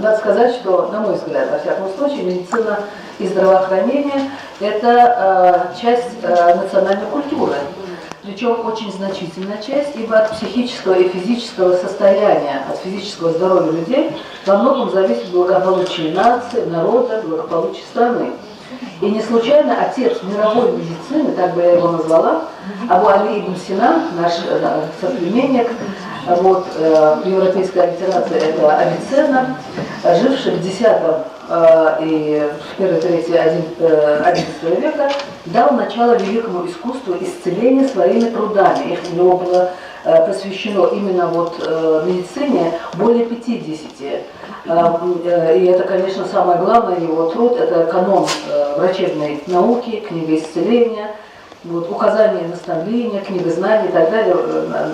надо сказать, что, на мой взгляд, во всяком случае, медицина и здравоохранение – это часть национальной культуры. Причем очень значительная часть, ибо от психического и физического состояния, от физического здоровья людей во многом зависит благополучие нации, народа, благополучие страны. И не случайно отец мировой медицины, так бы я его назвала, Абу Али ибн Сина, наш соплеменник, вот, европейская литература, это Авиценна, живший в X и в первой трети XI века, дал начало великому искусству исцеления своими трудами. У него было посвящено именно вот медицине более 50. И это, конечно, самое главное его труд, это канон врачебной науки, книга исцеления, вот, указания, наставления, книга знаний и так далее,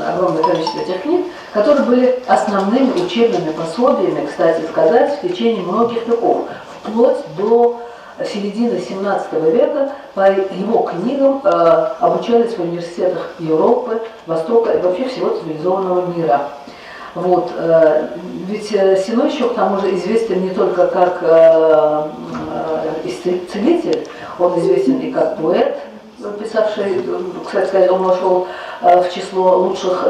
огромное количество этих книг, которые были основными учебными пособиями, кстати сказать, в течение многих веков, вплоть до середины 17 века. По его книгам обучались в университетах Европы, Востока и вообще всего цивилизованного мира. Вот. Ведь Сино еще к тому же известен не только как исцелитель, он известен и как поэт, писавший, кстати сказать, он вошел в число лучших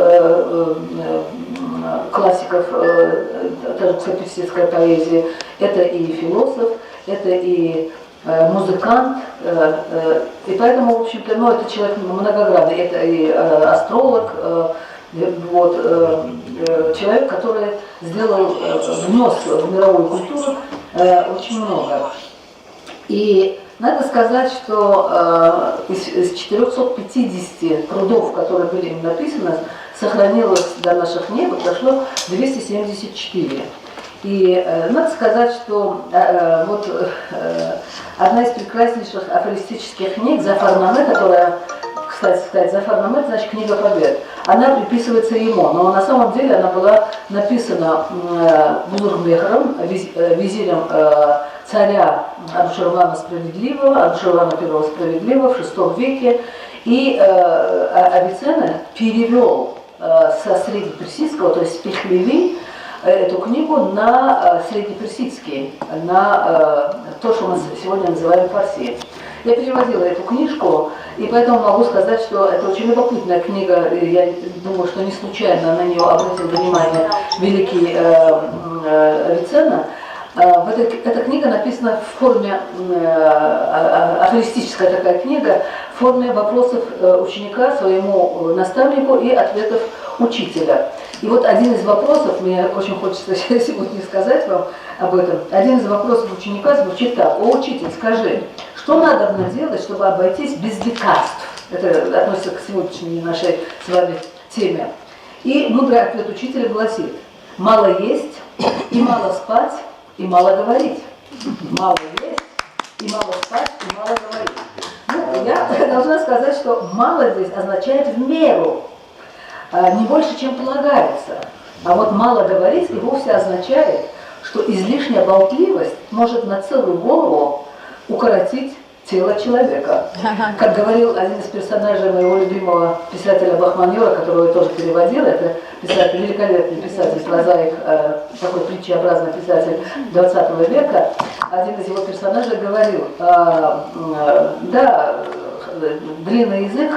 классиков таджикско-персидской поэзии. Это и философ, это и музыкант, и поэтому, в общем-то, ну, это человек многогранный, это и астролог, вот, человек, который внес в мировую культуру очень много. И надо сказать, что из 450 трудов, которые были им написаны, сохранилось до наших дней, прошло 274. И надо сказать, что вот одна из прекраснейших афористических книг Зафарнаме, которая, кстати сказать, Зафарнаме, значит, книга побед, она приписывается ему, но на самом деле она была написана Бузургбехером, визирем царя Анушервана Справедливого, Анушервана I Справедливого в VI веке, и Авиценна перевел со среднеперсидского, то есть с Пехлеви, эту книгу на среднеперсидский, на то, что мы сегодня называем фарси. Я переводила эту книжку, и поэтому могу сказать, что это очень любопытная книга. Я думаю, что не случайно на нее обратил внимание великий Авиценна. Эта книга написана в форме, афористическая такая книга, в форме вопросов ученика своему наставнику и ответов учителя. И вот один из вопросов, мне очень хочется сегодня сказать вам об этом, один из вопросов ученика звучит так: «О, учитель, скажи, что надо делать, чтобы обойтись без лекарств?» Это относится к сегодняшней нашей с вами теме. И мудрый ответ учителя гласит: «Мало есть и мало спать, и мало говорить». Мало есть и мало спать, и мало говорить. Ну, я должна сказать, что мало здесь означает в меру, не больше, чем полагается. А вот мало говорить и вовсе означает, что излишняя болтливость может на целую голову укоротить тело человека. Как говорил один из персонажей моего любимого писателя Бахманёра, которого я тоже переводила, это писатель, великолепный писатель, прозаик, такой притчеобразный писатель 20 века, один из его персонажей говорил: да, длинный язык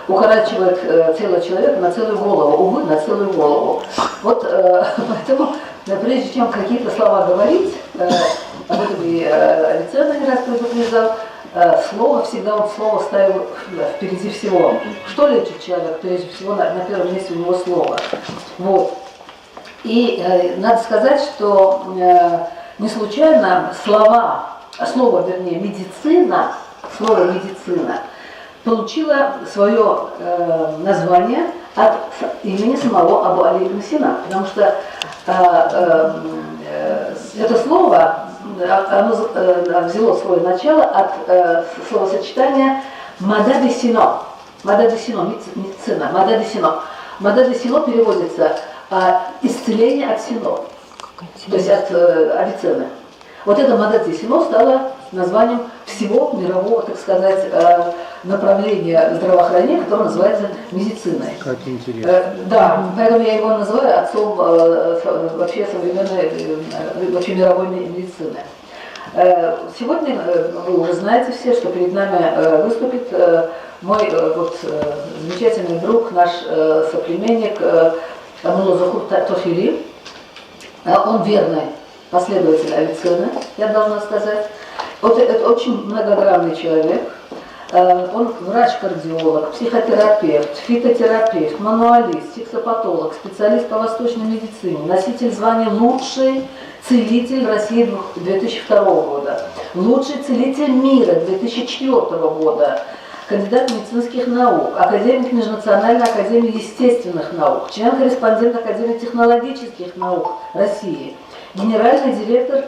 укорачивает тело человека на целую голову, увы, на целую голову. Вот поэтому, прежде чем какие-то слова говорить, об этом и Авиценна не раз предупреждал, слово всегда, он слово ставил впереди всего. Что лечит человек? Прежде всего, на первом месте у него слово. Вот. И надо сказать, что не случайно слово, вернее, медицина, слово медицина получило свое название от имени самого Абу Али ибн Сина, потому что это слово, оно взяло свое начало от словосочетания «мадад-и-сино». Мадад-и-сино, медицина, мадад-и-сино. Мадад-и-сино переводится «исцеление от сино», то есть от Авиценны. Вот это мадад-и-сино стало названием всего мирового, так сказать, направление здравоохранения, которое называется медициной. Как интересно. Да, поэтому я его называю отцом вообще современной, вообще мировой медицины. Сегодня вы уже знаете все, что перед нами выступит мой замечательный друг, наш соплеменник Мулла Захур Тофили. Он верный последователь Авиценны, я должна сказать. Вот это очень многогранный человек. Он врач-кардиолог, психотерапевт, фитотерапевт, мануалист, сексопатолог, специалист по восточной медицине, носитель звания «Лучший целитель России 2002 года», «Лучший целитель мира» 2004 года, кандидат медицинских наук, академик Межнациональной академии естественных наук, член-корреспондент Академии технологических наук России, генеральный директор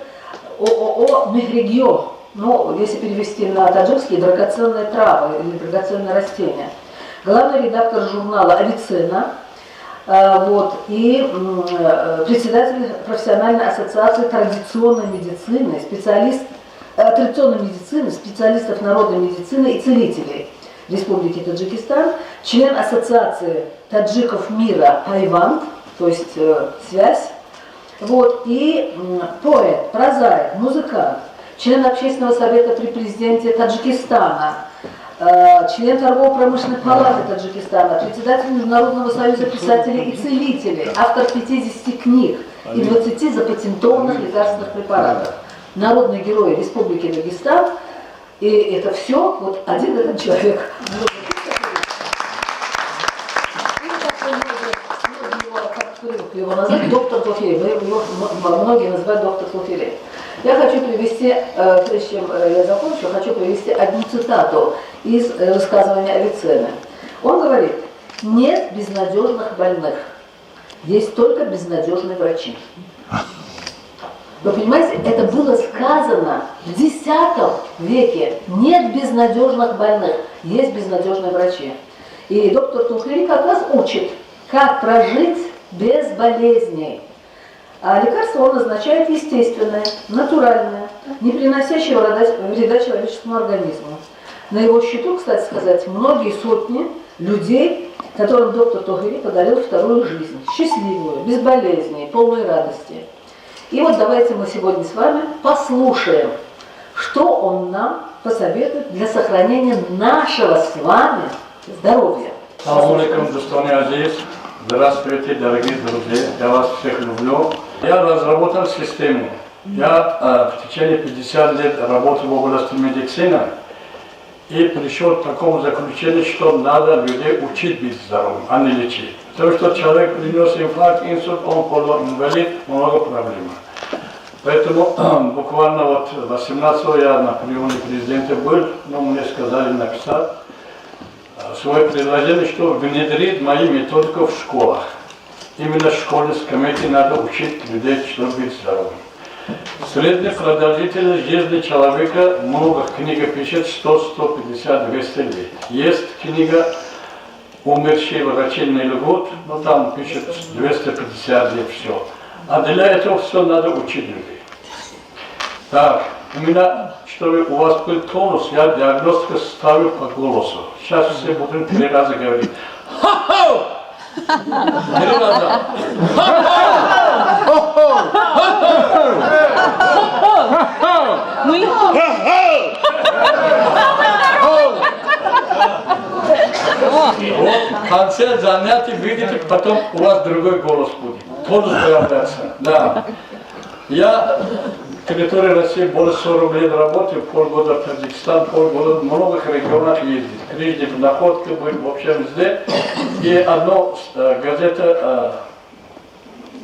ООО «Мехрегио», ну, если перевести на таджикский, драгоценные травы или драгоценные растения, главный редактор журнала «Авиценна», и председатель профессиональной ассоциации традиционной медицины, специалистов народной медицины и целителей Республики Таджикистан, член ассоциации таджиков мира «Пайванд», то есть связь, и поэт, прозаик, музыкант, член общественного совета при президенте Таджикистана, член торгово-промышленной палаты Таджикистана, председатель Международного союза писателей и целителей, автор 50 книг и 20 запатентованных лекарственных препаратов, народный герой Республики Дагестан. И это все вот один этот человек. Его назвать доктор Тофили, многие называют доктор Тофили. Я хочу привести, прежде чем я закончу, хочу привести одну цитату из высказывания Авиценны. Он говорит: нет безнадежных больных, есть только безнадежные врачи. Вы понимаете, это было сказано в X веке. Нет безнадежных больных, есть безнадежные врачи. И доктор Тухлери как раз учит, как прожить без болезней. А лекарства он назначает естественное, натуральное, не приносящее вреда человеческому организму. На его счету, кстати сказать, многие сотни людей, которым доктор Тухлери подарил вторую жизнь, счастливую, без болезней, полной радости. И вот давайте мы сегодня с вами послушаем, что он нам посоветует для сохранения нашего с вами здоровья. Ассаламу алейкум, Дустани Азиз. Здравствуйте, дорогие друзья, я вас всех люблю. Я разработал систему. Я в течение 50 лет работал в области медицины и пришел к такому заключению, что надо людей учить быть здоровым, а не лечить. Потому что человек принес инфаркт, инсульт, он полуинвалид, много проблем. Поэтому буквально вот 18-го я на приеме президента был, но мне сказали написать свое предложение, что внедрить мои методики в школах. Именно в школе скамейки надо учить людей, чтобы быть здоровым. Средняя продолжительность жизни человека, много книг пишет, 100, 150, 200 лет. Есть книга «Умершие врачи не лгут», но там пишет 250 лет все. А для этого все надо учить людей. Так, именно, чтобы у вас был тонус, я диагностику ставлю по голосу. Сейчас все будем 3 раза говорить. Ха-ха! 3 раза. Вот, в конце занятий видите, потом у вас другой голос будет. Тонус появляется. Да. Я в территории России более 40 лет работаю, полгода в Таджикистан, полгода в многих регионах ездил. Прежде в Находке был, в общем, везде. И одна газета,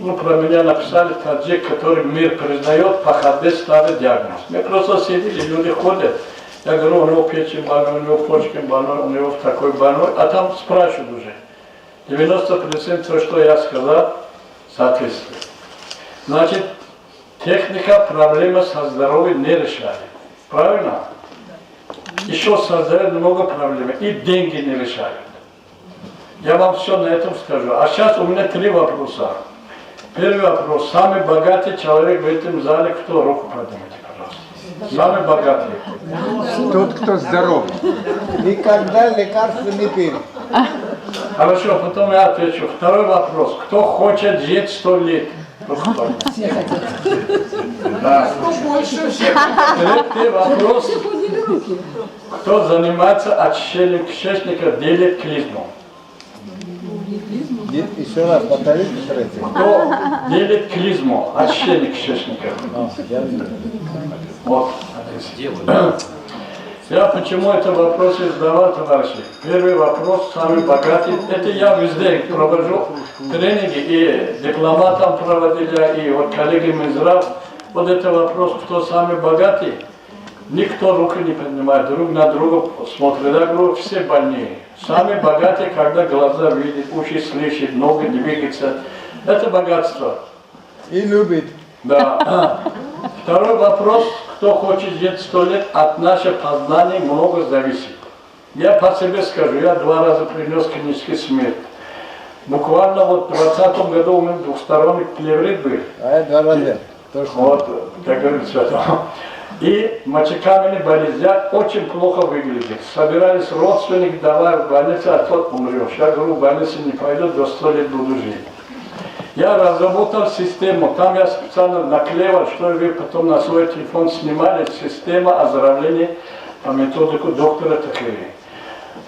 про меня написали, таджик, который мир признает, ПХД старый диагноз. Мы просто сидели, люди ходят. Я говорю, у него печень больной, у него почки больной, у него такой больной. А там спрашивают уже. 90% то, что я сказал, соответствует. Значит, техника проблемы со здоровьем не решает. Правильно? Еще создает много проблем. И деньги не решают. Я вам все на этом скажу. А сейчас у меня 3 вопроса. Первый вопрос. Самый богатый человек в этом зале, кто? Руку поднимите, пожалуйста. Самый богатый. Тот, кто здоров. Никогда лекарства не пил. Хорошо, потом я отвечу. Второй вопрос. Кто хочет жить 100 лет? Все хотят. Да. Третий вопрос. Кто занимается очищением кишечника, делит клизму? Еще раз повторите, третий. Кто делит клизму, очищение кишечника? Вот. Я почему это вопрос задавал, товарищи? Первый вопрос, самый богатый. Это я везде провожу тренинги, и дипломатам проводили, и вот коллеги Минздрав. Вот это вопрос, кто самый богатый. Никто руку не поднимает, друг на друга смотрит. Я говорю, все больные. Самые богатые, когда глаза видят, уши слышат, ноги двигаются. Это богатство. И любит. Да. Второй вопрос, кто хочет жить 100 лет, от нашего познания много зависит. Я по себе скажу, я 2 раза принес клинический смерть. Буквально вот в 2020 году у меня двухсторонний плеврит был. А я 2 раза. Точно. Вот, как говорится. И мочекаменная болезнь, я очень плохо выглядел. Собирались родственники, давай в больницу, а тот умрешь. Я говорю, в больницу не пойду, до 100 лет буду жить. Я разработал систему, там я специально наклеивал, что вы потом на свой телефон снимали, система оздоровления по методику доктора Тахири.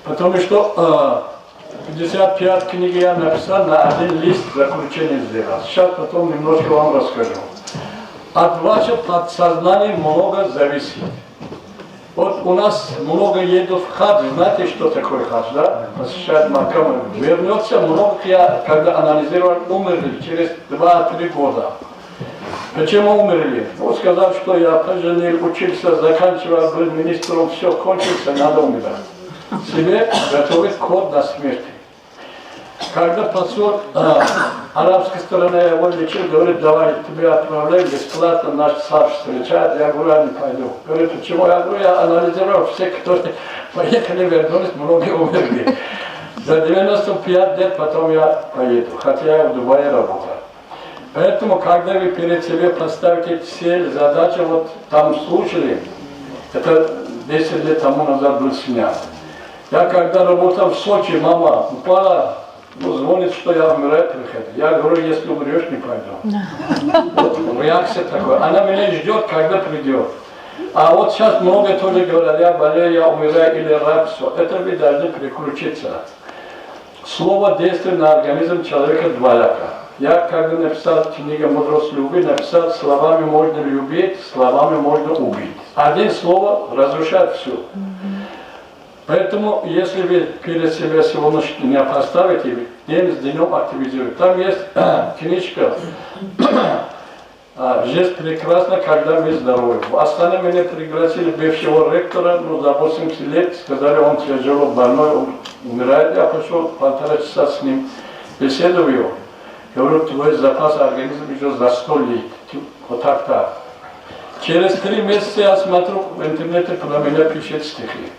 Потому что 55 книг я написал, на 1 лист заключения сделал. Сейчас потом немножко вам расскажу. От вашего подсознания много зависит. Вот у нас много едут в хадж, знаете, что такое хадж, да? Посещают Маккам, вернется много, я когда анализировал, умерли через 2-3 года. Почему умерли? Он сказал, что я поженил, учился, заканчивал, был министром, все, кончился, надо умирать. Себе готовит код на смерть. Когда посол арабской стороны его лечил, говорит, давай тебя отправляй бесплатно, наш царь встречает. Я говорю, я не пойду. Говорит, почему? Я говорю, я анализировал все, которые поехали, вернулись, многие умерли. За 95 лет потом я поеду, хотя я в Дубае работал. Поэтому, когда вы перед себе поставите цель, задачу, вот там слушали, это 10 лет тому назад был снят. Я когда работал в Сочи, мама упала, звонит, что я умираю, приходит. Я говорю, если умрешь, не пойду. Вот реакция такая. Она меня ждет, когда придет. А вот сейчас много тоже говорят, я болею, я умираю или рак, все. Это вы должны переключиться. Слово действует на организм человека двояко. Я когда написал книгу «Мудрость любви», написал, словами можно любить, словами можно убить. Один слово разрушает все. Поэтому, если вы перед себя сегодняшний дня поставите, день с днем активизируете. Там есть книжка «Жизнь прекрасна, когда мы здоровы». В Астане меня пригласили бывшего ректора, за 80 лет, сказали, он тяжело больной, он умирает. Я пошел 1,5 часа с ним, беседую. Говорю, твой запас организма еще за 100 лет. Вот так. Через 3 месяца я смотрю, в интернете про меня пишет стихи.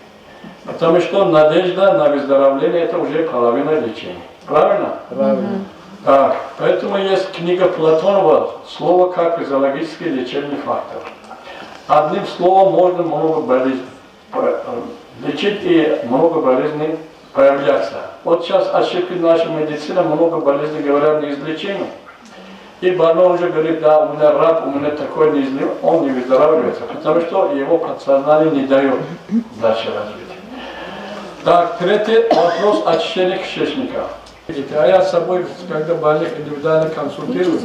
Потому что надежда на выздоровление – это уже половина лечения. Правильно? Правильно. Так, поэтому есть книга Платонова «Слово как физиологический лечебный фактор». Одним словом можно много болезней лечить и много болезней появляться. Вот сейчас ошибки нашей медицины, много болезней говорят неизлечимы. И больной уже говорит, да, у меня рак, у меня такой неизлечимый, он не выздоравливается, потому что его подсознание не дает дальше развития. Так, третий вопрос очищения кишечника. А я с собой, когда больных индивидуально консультирую.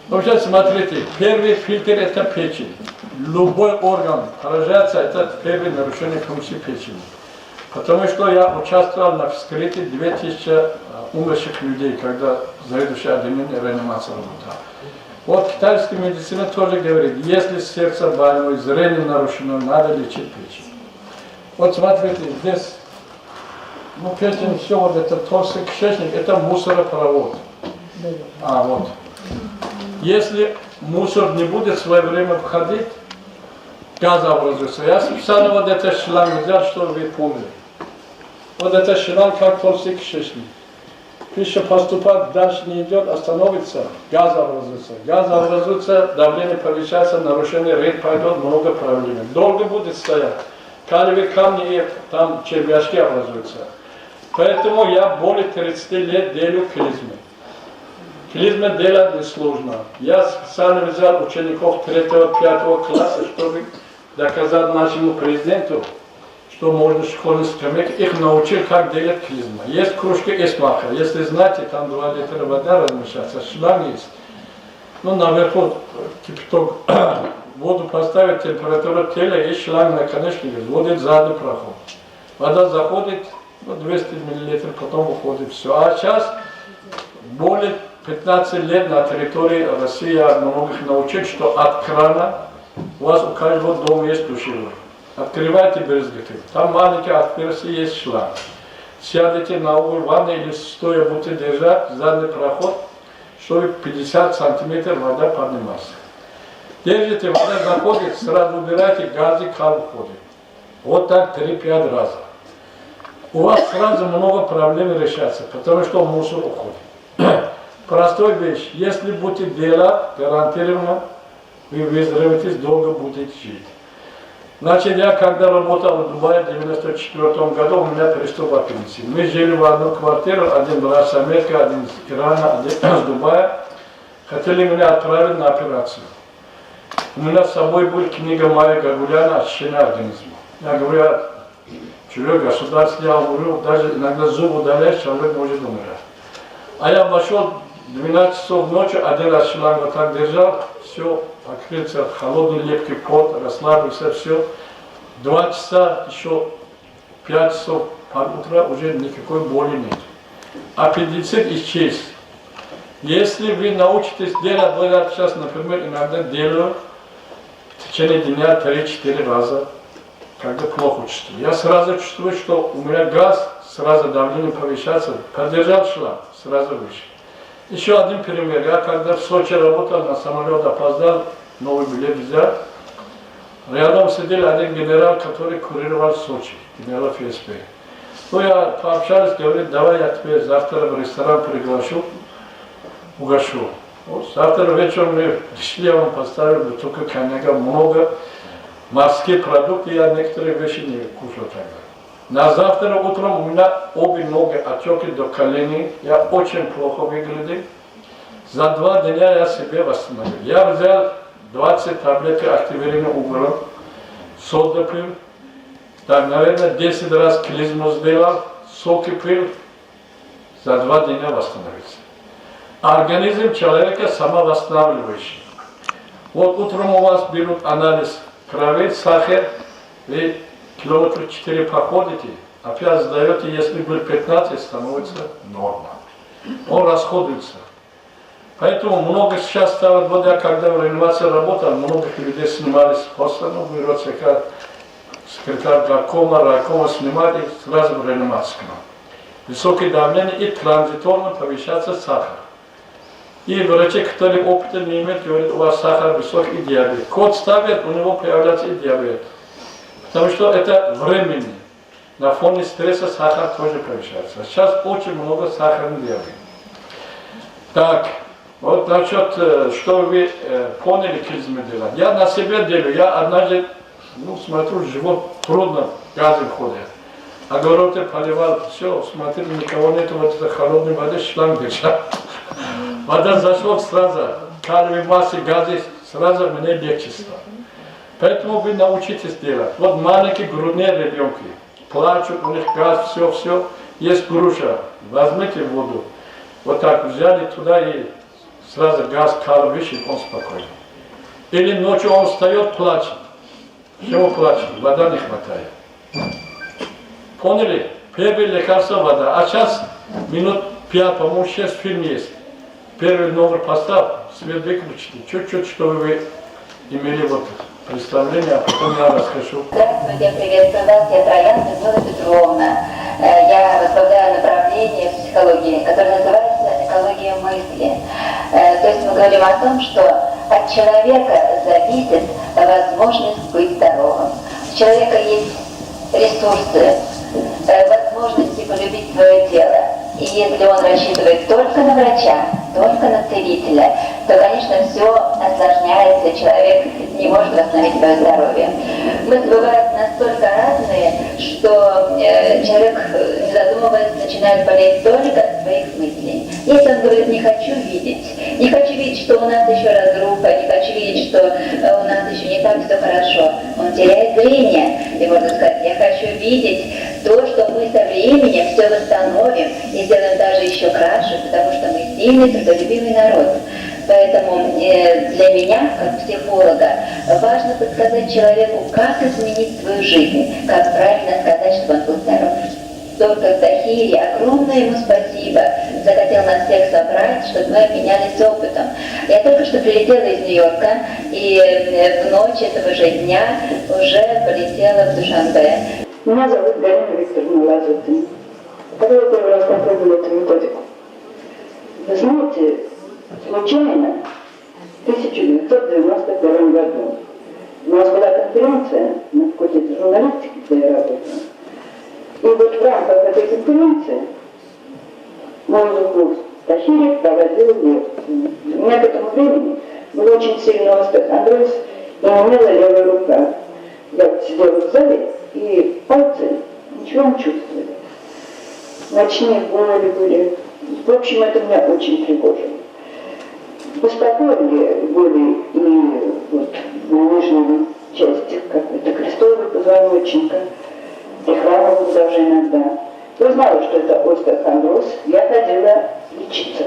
Вообще, смотрите, первый фильтр – это печень. Любой орган поражается, это первое нарушение функции печени. Потому что я участвовал на вскрытии 2000 умерших людей, когда заведующий отделением реанимации работал. Вот китайская медицина тоже говорит, если сердце больное, зрение нарушено, надо лечить печень. Вот смотрите, здесь, печень, все, вот это толстый кишечник, это мусоропровод. Вот. Если мусор не будет в свое время входить, газ образуется. Я специально вот этот шланг взял, чтобы вы помнили. Вот это шланг, как толстый кишечник. пища поступает, дальше не идет, остановится, газ образуется. Газ образуется, давление повышается, нарушение рейд пойдет, много проблем. Долго будет стоять. Калиевые камни и там червячки образуются. Поэтому я более 30 лет делаю клизмы. Клизмы делать несложно. Я специально взял учеников 3-5 класса, чтобы доказать нашему президенту, что можно школьный скамейка, их научил, как делать клизмы. Есть кружка эсмаха. Если знаете, там 2 литра вода размешается, шланг есть. Ну, наверху кипяток, воду поставить, температура тела и шланг на конечнике, вводит задний проход. Вода заходит, 200 мл, потом уходит все. А сейчас более 15 лет на территории России я многих научил, что от крана у вас у каждого дома есть душевой. Открывайте брызгатель. Там маленький отверстие есть шланг. Сядете на угол ванны или стоя будете держать задний проход, чтобы 50 сантиметров вода поднимается. Держите, вода заходит, сразу убирайте, газ и кал уходит. Вот так 3-5 раз. У вас сразу много проблем решается, потому что мусор уходит. Простая вещь. Если будете делать, гарантированно вы выздоровеете, долго будете жить. Значит, я когда работал в Дубае в 1994 году, у меня приступ аппендицита. Мы жили в одну квартиру, один брат с Америки, один из Ирана, один из Дубая. Хотели меня отправить на операцию. У меня с собой была книга Майя Гагуляна «Очищение организма». Я говорю, человек государство, я умру, даже иногда зуб удаляешь, человек может умирать. А я вошел 12 часов ночи, один раз шланг вот так держал, все, покрылся холодный лепкий пот, расслабился, все. 2 часа, еще 5 часов под утро уже никакой боли нет. Аппендицит исчез. Если вы научитесь делать, вот я сейчас, например, иногда делаю в течение дня 3-4 раза, когда плохо чувствую. Я сразу чувствую, что у меня газ, сразу давление повышается, поддержал шланг, сразу выше. Еще один пример. Я когда в Сочи работал, на самолет опоздал, новый билет взял. Рядом сидел один генерал, который курировал Сочи, генерал ФСБ. Ну, я пообщались, говорит, давай я тебя завтра в ресторан приглашу, угощу. Вот, завтра вечером мы пришли, я вам поставил бутылку коньяка, много, морские продукты, я некоторые вещи не кушал тогда. На завтра утром у меня обе ноги отеки до коленей, я очень плохо выглядел. За 2 дня я себе восстановил. Я взял 20 таблеток активированного угля, сода пил, так, наверное, 10 раз клизму сделал, соки пил, за 2 дня восстановился. Организм человека самовосстанавливающий. Вот утром у вас берут анализ крови, сахар, и километр 4 проходите, опять сдаете, если был 15, становится норма. Он расходуется. Поэтому много сейчас ставят, вот я когда в реанимации работал, многих людей снимали с поста, ну, берется как секретарь ракома снимали, сразу в реанимацию. Высокое давление и транзиторно повышается сахар. И врачи, которые опыта не имеют, говорят, у вас сахар высокий и диабет. Код ставят, у него появляется и диабет. Потому что это временно. На фоне стресса сахар тоже повышается. Сейчас очень много сахарных диабета. Так, вот насчет, что вы поняли, клизмы делать. Я на себе делаю. Я однажды, смотрю, живот трудно, газы ходят. Огороды поливал, все, смотрю, никого нет, вот это холодной воды, шланг держал. Вода зашла сразу, каловые массы, газы, сразу мне легче стало. Поэтому вы научитесь делать. Вот маленькие грудные ребенки, плачут, у них газ, все, есть груша, возьмите воду, вот так взяли туда и сразу газ, кал выше, он спокойно. Или ночью он встает, плачет. Чего плачет? Вода не хватает. Поняли? Первое лекарство вода. А сейчас минут 5, по-моему, 6 фильм есть. Первый номер поставь, свет выключите. Чуть-чуть, чтобы вы имели вот представление, а потом я расскажу. Здравствуйте, приветствую вас. Я Троян Людмила Петровна. Я возглавляю направление в психологии, которое называется «Экология мысли». То есть мы говорим о том, что от человека зависит возможность быть здоровым. У человека есть ресурсы, возможности полюбить свое тело. И если он рассчитывает только на врача, только на целителя, то, конечно, все осложняется, человек не может восстановить свое здоровье. Мысли бывают настолько разные, что человек, не задумываясь, начинает болеть только от своих мыслей. Если он говорит, не хочу видеть, что у нас еще разруха, не хочу видеть, что у нас еще не так все хорошо, он теряет зрение. И можно сказать, я хочу видеть то, что мы со временем все восстановим и сделаем даже еще краше, потому что мы сильный, трудолюбивый народ. Поэтому для меня, как психолога, важно подсказать человеку, как изменить свою жизнь, как правильно сказать, чтобы он был здоров. Доктор Тахири, огромное ему спасибо, захотел нас всех собрать, чтобы мы обменялись опытом. Я только что прилетела из Нью-Йорка и в ночь этого же дня уже полетела в Душанбе. Меня зовут Галина Викторовна Лазутина. Когда я первый раз попробовала эту методику, вы знаете, случайно в 1991 году у нас была конференция на факультете журналистики, где я работала. И вот в рамках этой конференции мой супруг Тахири проводил лекцию. У меня к этому времени был очень сильный остеохондроз и не имела левая рука. Я вот сидела в зале, и пальцы ничего не чувствовали. Ночные боли были. В общем, это меня очень тревожило. Беспокоили боли и вот в нижней части, как это крестовый позвоночника, и храмовых даже иногда. Я знала, что это остеохондроз, я ходила лечиться.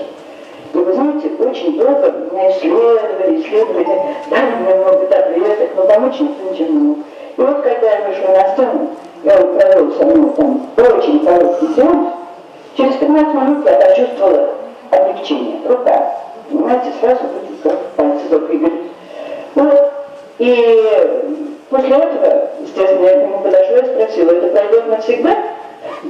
И вы знаете, очень долго меня исследовали, дали мне много таблеток, но помочь никто ничем не мог. И вот когда я вышла на сцену, я вот провел со мной там очень короткий сеанс, через 15 минут я почувствовала облегчение. Рука, понимаете, сразу будет как пальцы запрыгали. Вот. И после этого, естественно, я к нему подошла и спросила, это пройдет навсегда?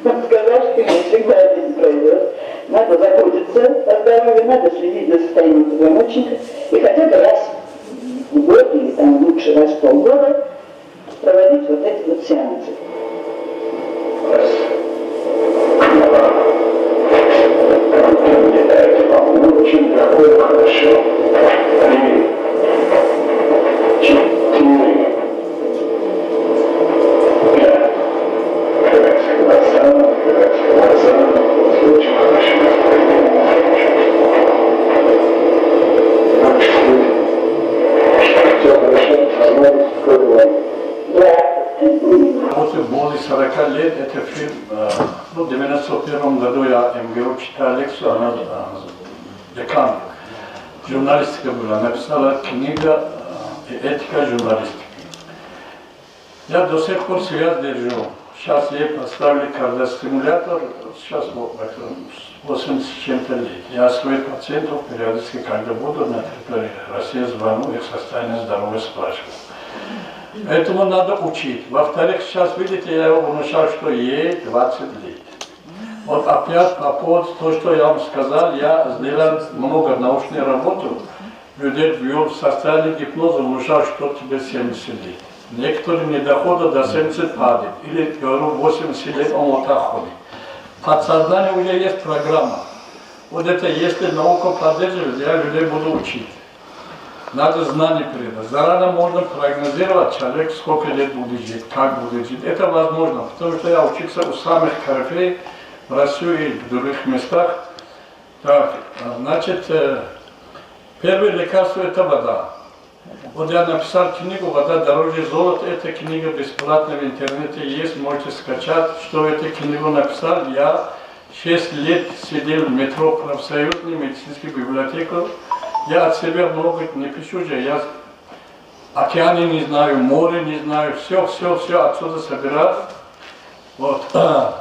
Он сказал, что навсегда это не пройдет. Надо заботиться о здоровье, надо следить за состоянием позвоночника. И хотя бы раз в год, или там лучше раз в полгода, проводить вот эти вот сеансы. Очень такое хорошо. 3, 4, 5. Открывайте глаза. Очень хорошо настроение. Все хорошо, возможно, скоро. После более 40 лет это фильм, в 91 году я МГУ читал лекцию, она декан, журналистика была, написала книга «Этика журналистики». Я до сих пор связь держу. Сейчас ей поставили кардиостимулятор, сейчас 80 с чем-то лет. Я своих пациентов периодически, когда буду на территории России, звоню, их состояние здоровья спрашиваю. Этому надо учить. Во-вторых, сейчас, видите, я его внушал, что ей 20 лет. Вот опять по поводу того, что я вам сказал, я сделал много научной работы, людей ввел в состояние гипноза, внушал, что тебе 70 лет. Некоторые не доходят до 70 падают, или, говорю, 80 лет он вот так ходит. В подсознании уже есть программа. Вот это, если наука поддерживает, я людей буду учить. Надо знания передать. Заранее можно прогнозировать человек, сколько лет будет жить, как будет жить. Это возможно, потому что я учился у самых корифеев в России и в других местах. Так, значит, первое лекарство – это вода. Вот я написал книгу «Вода дороже золота». Эта книга бесплатно в интернете есть, можете скачать. Что эту книгу написал, я 6 лет сидел в метро профсоюзной медицинской библиотеке. Я от себя много не пишу же, я океаны не знаю, море не знаю, все отсюда собираю. Вот. За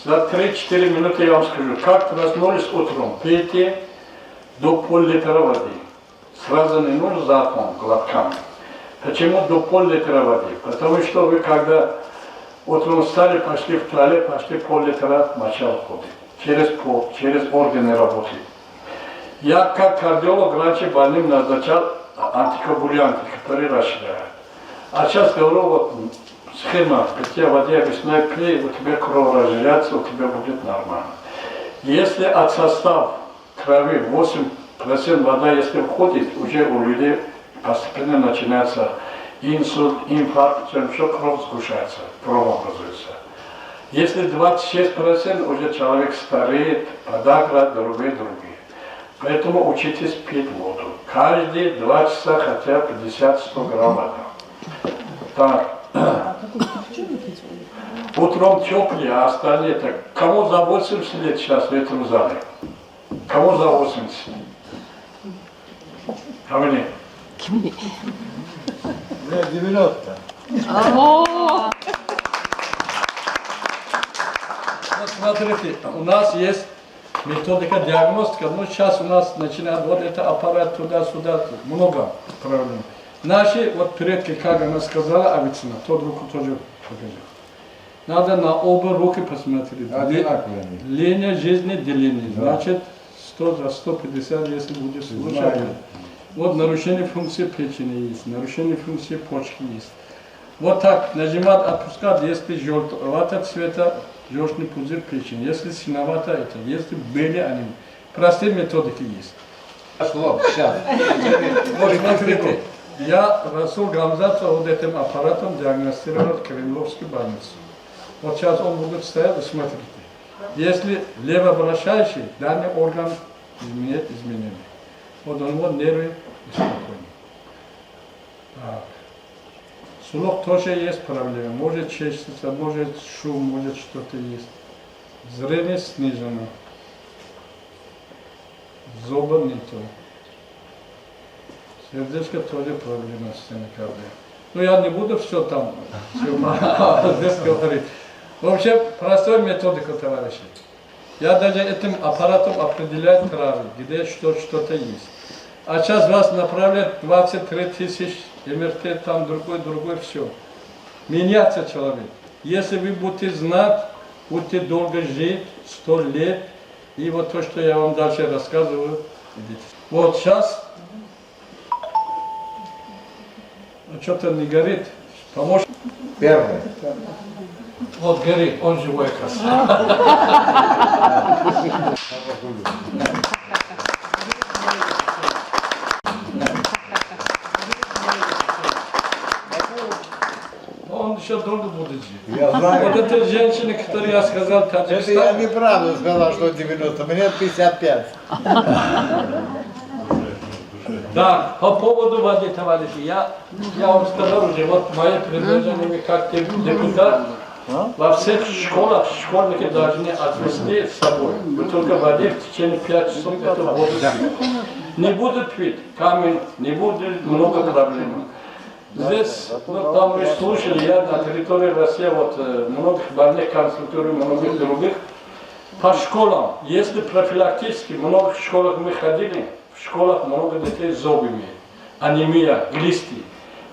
3-4 минуты я вам скажу, как проснулись утром, пейте до пол-литра воды. Сразу не нужно залпом, глотками. Почему до пол-литра воды? Потому что вы, когда утром встали, пошли в туалет, пошли пол-литра моча входит. Через органы работает. Я как кардиолог раньше больным назначал антикоагулянты, которые расширяют. А сейчас говорю, вот схема питья воды, объясняю, пей, у тебя кровь разжиряется, у тебя будет нормально. Если от состава крови 8% вода, если входит, уже у людей постепенно начинается инсульт, инфаркт, все кровь сгущается, кровь образуется. Если 26%, уже человек стареет, подагра, другие. Поэтому учитесь пить воду. Каждые 2 часа хотя бы 50-100 грамм воды. Так. Утром теплые, а остальные так. Кому за 80 лет сейчас в этом зале? Кому за 80? А мне? Мне 90. Вот смотрите, у нас есть методика диагностика, но сейчас у нас начинает вот это аппарат туда-сюда, много проблем. Наши вот предки, как она сказала, Авиценна, тот руку тоже покажи. Надо на оба руки посмотреть. Одинаковые они. Линия жизни деление. Да. Значит, 100 за 150, если будешь слушать. Знаю. Вот нарушение функции печени есть, нарушение функции почки есть. Вот так нажимать, отпускать, если желтоватого цвета, желчный пузырь печени. Если синовато это, если белые они. Простые методики есть. Пошло, сейчас. Вот смотрите, я Расул Гамзатова вот этим аппаратом диагностировал Кремлевскую больницу. Вот сейчас он будет стоять и смотрите. Если левообращающий, данный орган изменяет изменения. Вот он вот нервы и спокойно. Так. Слух тоже есть проблема. Может чешется, может шум, может что-то есть. Зрение снижено. Зуба нету. Сердечко тоже проблема с стенокардией. Ну я не буду все там здесь говорить. Вообще простая методика, товарищи. Я даже этим аппаратом определяю травы, где что-то есть. А сейчас вас направляют 23 тысяч МРТ, там другой, все. Меняется человек. Если вы будете знать, будете долго жить, 100 лет, и вот то, что я вам дальше рассказываю, идите. Вот сейчас, что-то не горит, поможет. Первый. Вот горит, он живой красавец. Он еще долго будет жить. Я знаю. Вот эта женщина, которую я сказал, Это я Таджикистан, неправду сказал, что 90. Мне 55. да, по поводу воды, товарищи, я вам сказал уже, вот мое предложение, вы как депутат, во всех школах школьники должны отвезти с собой. Вы только в воде в течение 5 часов эту воду пьют. Не будут пить камень, не будет много проблем. Здесь, ну, там вы слушали, я на территории России, вот многих больных консультирую, многих других. По школам, если профилактически, в многих школах мы ходили, в школах много детей с зубами, анемия, глисты.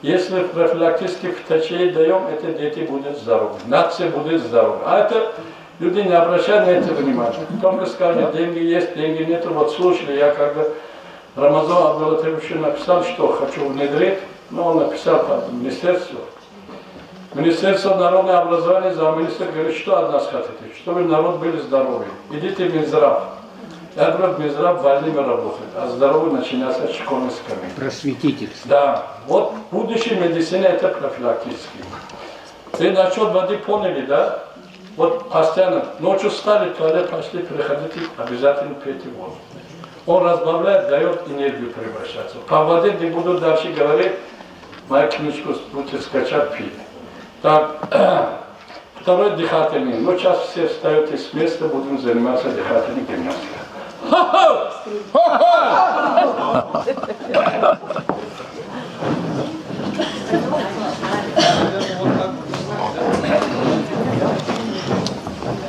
Если профилактически в течение даем, эти дети будут здоровы, нация будет здорова. А это люди не обращают на это внимания. Только скажут, деньги есть, деньги нет. Вот слушали, я когда Рамазан Абдулатович написал, что хочу внедрить, но он написал по министерству. Министерство народного образования, замминистра говорит, что от нас хотите, чтобы народ были здоровы. Идите в Минздрав. Я говорю, в Минздрав больными работает, а здоровый начинается с школьной скамьи. Просветительство. Да, вот будущее медицины это профилактически. Вы насчет воды поняли, да? Вот постоянно, ночью встали, в туалет пошли, переходите, обязательно пейте воду. Он разбавляет, дает энергию превращаться. По воде не буду дальше говорить, мою книжку будете скачать, пить. Так, второй дыхательный. Ну, сейчас все встают из места, будем заниматься дыхательной гимнастикой.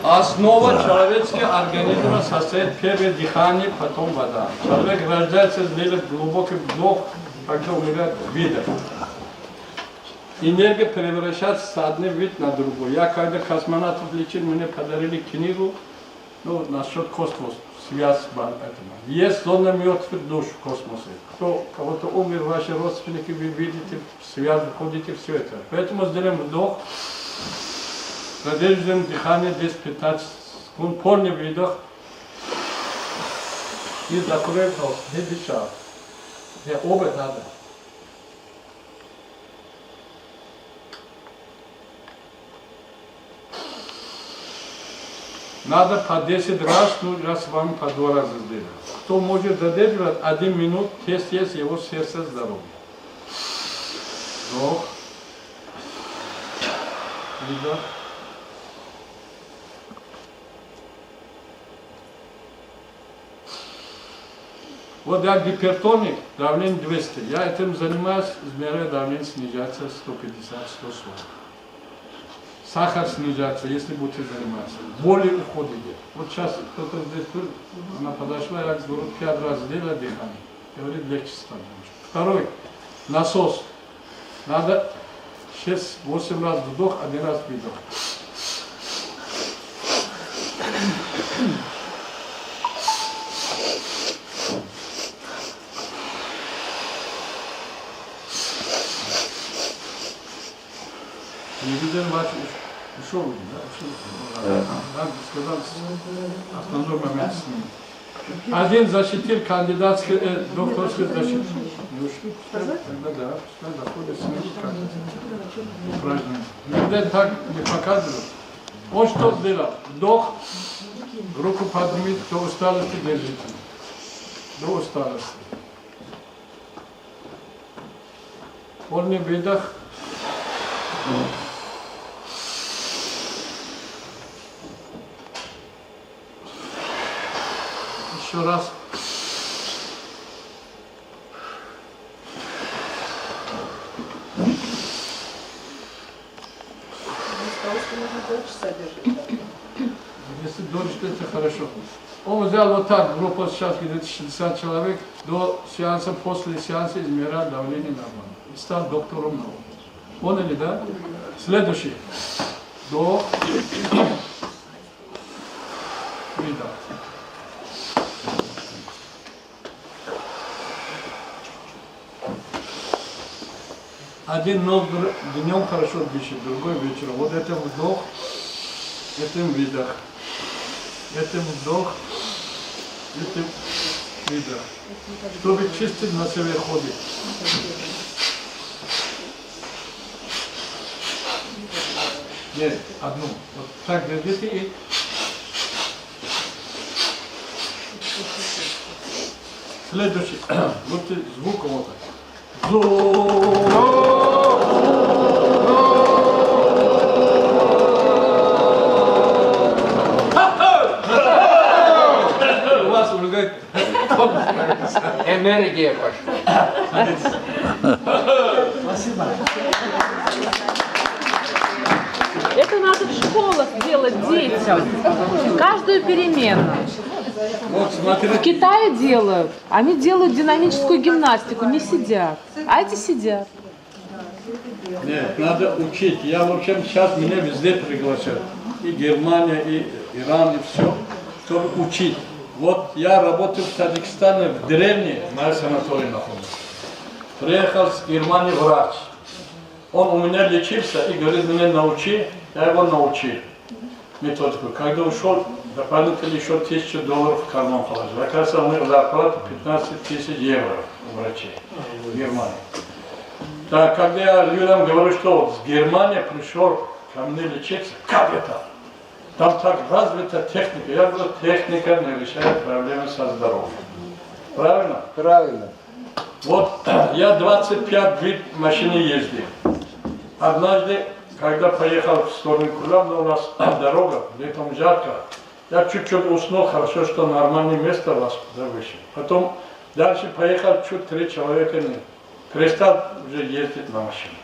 Основа человеческого организма состоит первое дыхание, потом вода. Человек рождается, делает глубокий вдох, когда умирает видом. Энергия превращается с одного вида на другой. Я когда космонавтов лечил, мне подарили книгу, ну, насчет космоса, связь с этим. Есть зона мертвых душ в космосе. Кто кого-то умер, ваши родственники, вы видите, связь, ходите, все это. Поэтому сделаем вдох, задержим дыхание 10-15 секунд, полный выдох. и закрой нос, не дышать. Не, оба надо. Надо по 10 раз, ну я с вами по 2 раза сделаю. Кто может задерживать 1 минут, тест есть, его сердце здоровье. Вдох. Выдох. Вот я гипертоник, давление 200. Я этим занимаюсь, измеряю давление, снижается 150-140. Сахар снижается, если будете заниматься. Боли уходит. Вот сейчас кто-то здесь был, она подошла, я говорю, 5 раз сделала дыхание. Говорит, легче стало. Второй, насос. Надо 6-8 раз вдох, 1 раз выдох. Не видел ваш ушел, да? Надо сказать, основной момент с ним. Один защитил кандидатский, докторский защитил. Не ушли, тогда да, пускай заходит с ним как упражнение. Людей так не показывают. Он что сделал? Вдох, руку поднимет, до усталости держите. До усталости. Полный выдох. Еще раз. Если дольше, это хорошо. Он взял вот так, группа сейчас где-то 60 человек, до сеанса, после сеанса измерял давление нормально. И стал доктором науки. Поняли, да? Следующий. Вдох. Выдох. Один нос днем хорошо дышит, другой вечером. Вот это вдох, это выдох. Это вдох, это выдох. Чтобы чистить на себе ходить. Нет, одну. Вот так держите и... Следующий. Вот звук вот так. У вас уже Энергия пошла. Спасибо. Это надо в школах делать детям. Каждую перемену. Вот, смотрите. В Китае делают. Они делают динамическую гимнастику, не сидят. А эти сидят. Нет, надо учить. Я, в общем, сейчас меня везде приглашают. И Германия, и Иран, и все. Чтобы учить. Вот я работаю в Таджикистане, в деревне, моя санатория находится. Приехал с Германии врач. Он у меня лечился и говорит, меня научи. Я его научил методику. Когда ушел, дополнительно еще $1000 в карман положил. Оказывается, у них зарплата 15 000 евро у врачей в Германии. Так, когда я людям говорю, что вот с Германии пришел ко мне лечиться, как это? Там так развита техника. Я говорю, техника не решает проблемы со здоровьем. Правильно? Правильно. Вот я 25 лет в машине ездил. Однажды, когда поехал в сторону Кулябна, у нас дорога, летом жарко, я чуть-чуть уснул, хорошо, что нормальное место у вас завышено. Потом дальше поехал, чуть 3 человека нет. Перестал уже ездить на машине.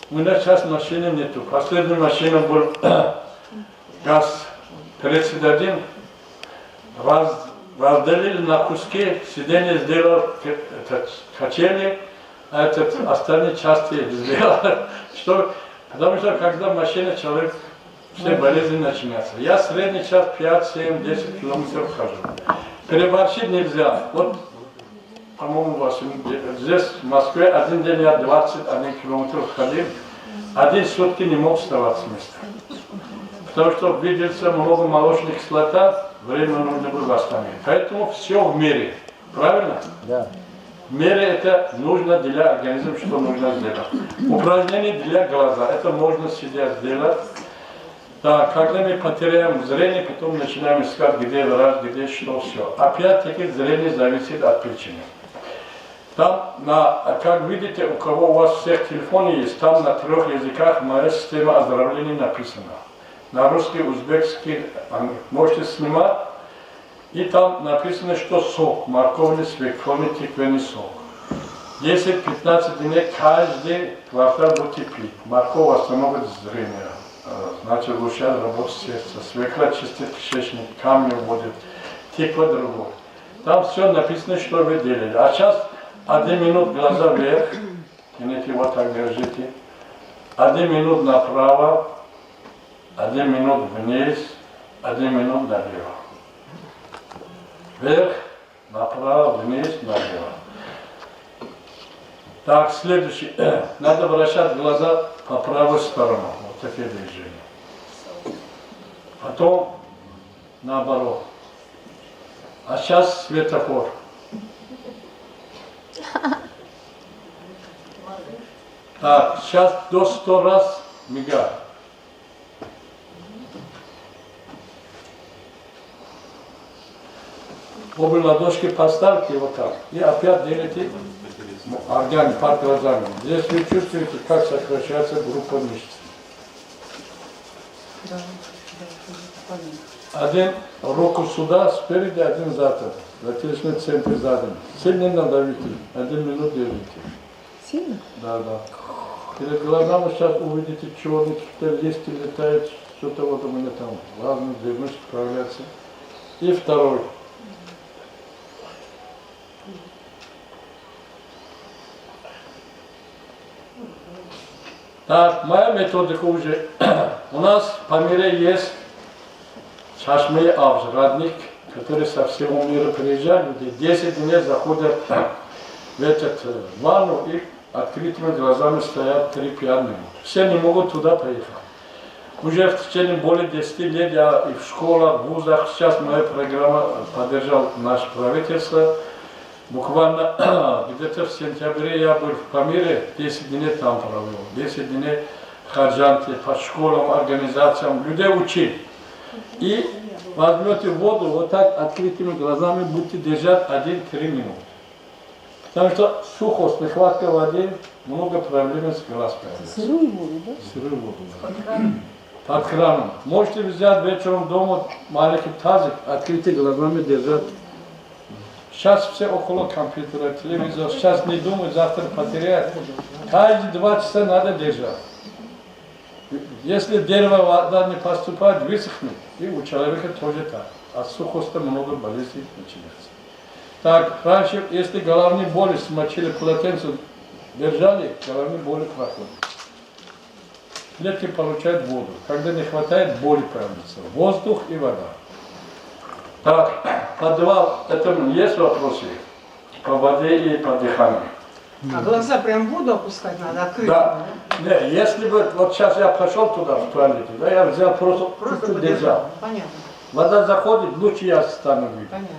У меня сейчас машины нету. Последняя машина был ГАЗ-31. Разделили на куски, сиденье сделал качели, а этот остальные части сделал. Потому что когда машина, человек, все болезни начинаются. Я средний час 5, 7, 10 километров хожу. Переборщить нельзя. Вот, по-моему, здесь, в Москве, один день я 21 километр ходил, 1 сутки не мог вставать с места. Потому что видится много молочных кислота, время нужно было восстановить. Поэтому все в мере. Правильно? Да. В мере это нужно для организма, что нужно сделать. Упражнение для глаза. Это можно сидя сделать. Да, когда мы потеряем зрение, потом начинаем искать, где враг, где что, все. Опять-таки зрение зависит от причины. Там, как видите, у кого у вас всех телефоны есть, там на 3 языках моя система оздоровления написана. На русский, узбекский, можете снимать. И там написано, что сок, морковный, свекловый, тыквенный сок. 10-15 дней каждый квартал будете пить. Морковь восстановит зрение. Значит, улучшает работу сердца. Свекла чистит кишечник, камни вводит, тыква другой. Там все написано, что вы делали. А сейчас 1 минут глаза вверх, и вот так держите. 1 минут направо, 1 минут вниз, 1 минут налево. Вверх, направо, вниз, налево. Так, следующий. Надо вращать глаза по правую сторону. Вот такие движения. Потом наоборот. А сейчас светофор. Так, сейчас до 100 раз мигает. Обе ладошки поставьте вот так. И опять делите орган под глазами. Здесь вы чувствуете, как сокращается группа мышц. Один руку сюда, спереди, один сзади. Затылочный центр задом. Сильно надавите. 1 минут держите. Сильно? Да, да. Перед глазами сейчас увидите черный, какие-то листья летают, что-то вот у меня там. Важно, где мышцы справляться. И второй. Так, моя методика уже. У нас по миру есть Чашмы Авж, родник, который со всего мира приезжают, люди 10 дней заходят в этот ванну и открытыми глазами стоят 3-5 минут. Все не могут туда поехать. Уже в течение более 10 лет я и в школах, в вузах, сейчас моя программа поддержал наше правительство. Буквально где-то в сентябре я был в Памире, 10 дней там провел, 10 дней хаджанты по школам, организациям, людей учил. И возьмете воду, вот так открытыми глазами будете держать 1-3 минуты. Потому что сухость, нехватка воды, много проблем с глаз появляется. Сырую воду, да? Сырую воду. Под краном. Можете взять вечером дома маленький тазик, открытыми глазами держать. Сейчас все около компьютера, телевизора, сейчас не думают, завтра потеряют. Каждые 2 часа надо держать. Если дерево вода не поступает, высохнет. И у человека тоже так. От сухости много болезней начинается. Так, раньше, если головные боли смочили полотенце, держали, головные боли проходят. Клетки получают воду. Когда не хватает, боли появляются. Воздух и вода. Так, подвал, это есть вопросы по воде и по дыханию? А глаза прям в воду опускать надо, открыть? Да. Не, если бы, вот сейчас я пошел туда, в туалете, да, я взял просто держал. Понятно. Вода заходит, лучше я стану видеть. Понятно.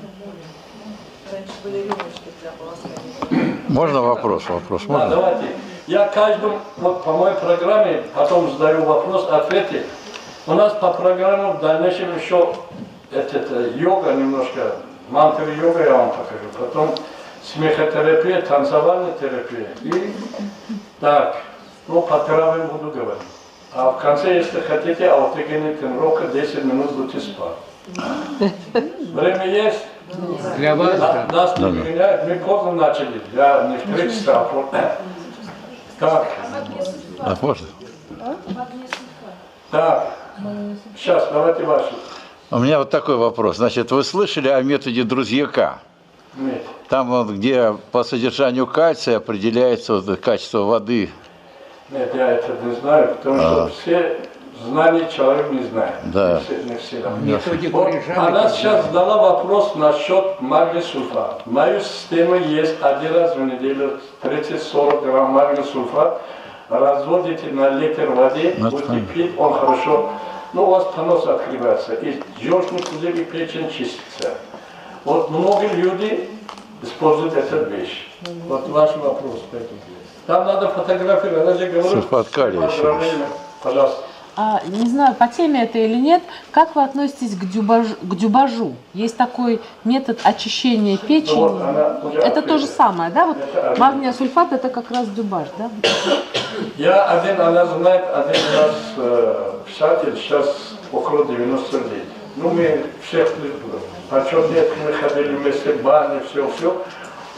Раньше были рюмочки для полоскания. Можно вопрос? Вопрос Да, можно? давайте. Я каждому, вот по моей программе, потом задаю вопрос, ответы. У нас по программе в дальнейшем еще йога немножко, мантры йога я вам покажу. Потом смехотерапия, танцевальная терапия. И так, ну по травам буду говорить. А в конце, если хотите, аутогенная тренировка, 10 минут будете спать. Время есть? Для вас, да. Нас не меняют, мы поздно начали, я не в 3 часа. Так. А можно? Так, сейчас, давайте ваши. У меня вот такой вопрос. Значит, вы слышали о методе Друзьяка? Нет. Там вот, где по содержанию кальция определяется вот качество воды. Нет, я это не знаю, потому что все знания человек не знает. Да. Не всегда. Методику Вот, решали. она сейчас задала вопрос насчет магния сульфат. В моей системе есть 1 раз в неделю 30-40 грамм магния сульфат. Разводите на литр воды, будете пить, он хорошо но у вас понос открывается, и желчный пузырь и печень чистится. Вот многие люди используют эту вещь. Вот ваш вопрос. Там надо фотографировать. Она же говорит, Сульфат калия еще. Пожалуйста. Не знаю, по теме это или нет, как вы относитесь к дюбажу? Есть такой метод очищения печени. Ну, вот она уже это то же ответила. самое, да? Вот Это магния сульфат это как раз дюбаж, да? Она знает, один раз в Шате, сейчас около 90 лет. Ну, мы всех почетные, мы ходили вместе в бане, все.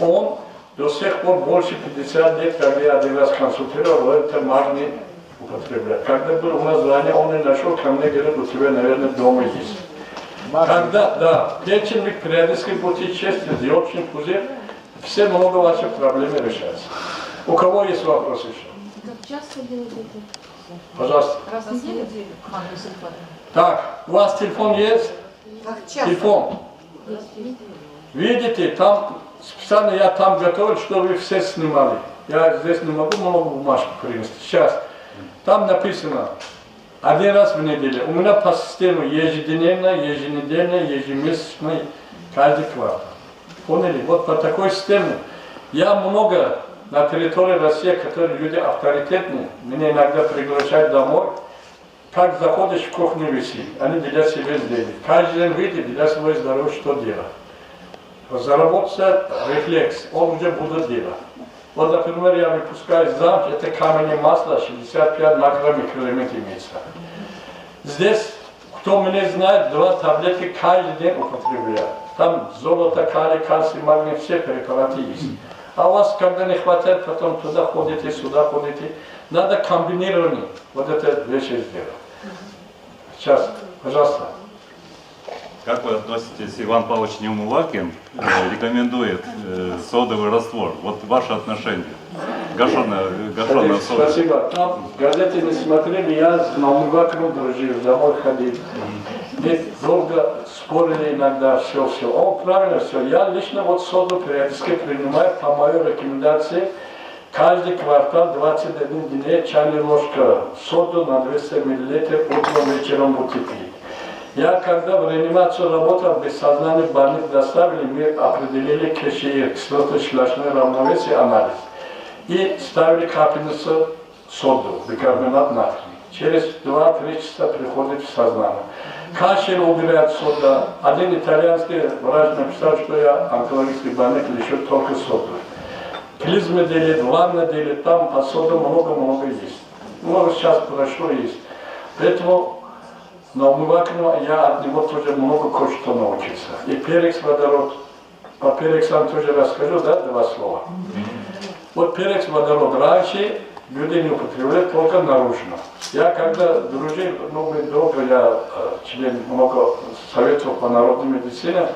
Он до сих пор больше 50 лет, когда я один раз консультировал, это магний употребляет. Когда был у нас звание, он и нашел ко мне, говорит, у тебя, наверное, дома есть. Когда, печень, периодически будете чистить, желчный пузырь, все много ваших проблем решаются. У кого есть вопрос еще? Как часто делать это? Пожалуйста. Раз в неделю магний сульфат. Так, у вас телефон есть? Как часто? Телефон. Видите, там специально я там готовил, чтобы вы все снимали. Я здесь не могу много бумажку принести. Сейчас. Там написано, один раз в неделю. У меня по системе ежедневно, еженедельно, ежемесячно, каждый квартал. Поняли? Вот по такой системе. Я много на территории России, которые люди авторитетные, меня иногда приглашают домой. Как заходишь в кухню висит, они для себя сделали. Каждый день видит для своего здоровья, что делать. Заработался рефлекс, он уже будет делать. Вот, например, я выпускаю замч, это каменное масло, 65 макромикроэлемент имеется. Здесь, кто меня знает, 2 таблетки каждый день употребляю. Там золото, калий, кальций, магний, все препараты есть. А у вас, когда не хватает, потом туда ходите, сюда ходите. Надо комбинированно вот это вещи сделать. Сейчас, пожалуйста. Как вы относитесь, Иван Павлович Неумывакин рекомендует содовый раствор? Вот ваше отношение. Гашеная сода. Спасибо. Там газеты не смотрели, я с Неумывакиным дружил, домой ходил. Мы долго спорили иногда, все. Он правильно все. Я лично вот соду периодически принимаю по моей рекомендации. Каждый квартал 21 дней чайная ложка соду на 200 мл утром вечером будете пить. Я когда в реанимацию работал, без сознания в больницу доставили, мы определили КШИ, кислотно-щелочное равновесие, анализ. И ставили капельницу соду, бикарбонат натрия. Через 2-3 часа приходит в сознание. Кашель убирает сода. Один итальянский врач написал, что я онкологический больник лечу только соду. Клизмы делит, ванна делит, там по соду много есть. Много сейчас прошло есть. Поэтому на умывакину я от него тоже много кое-что научился. И перекс водород. По перексам тоже расскажу, да, 2 слова. Вот перекс водород раньше люди не употребляют, только наружно. Я когда дружил, долго я член много советов по народной медицине,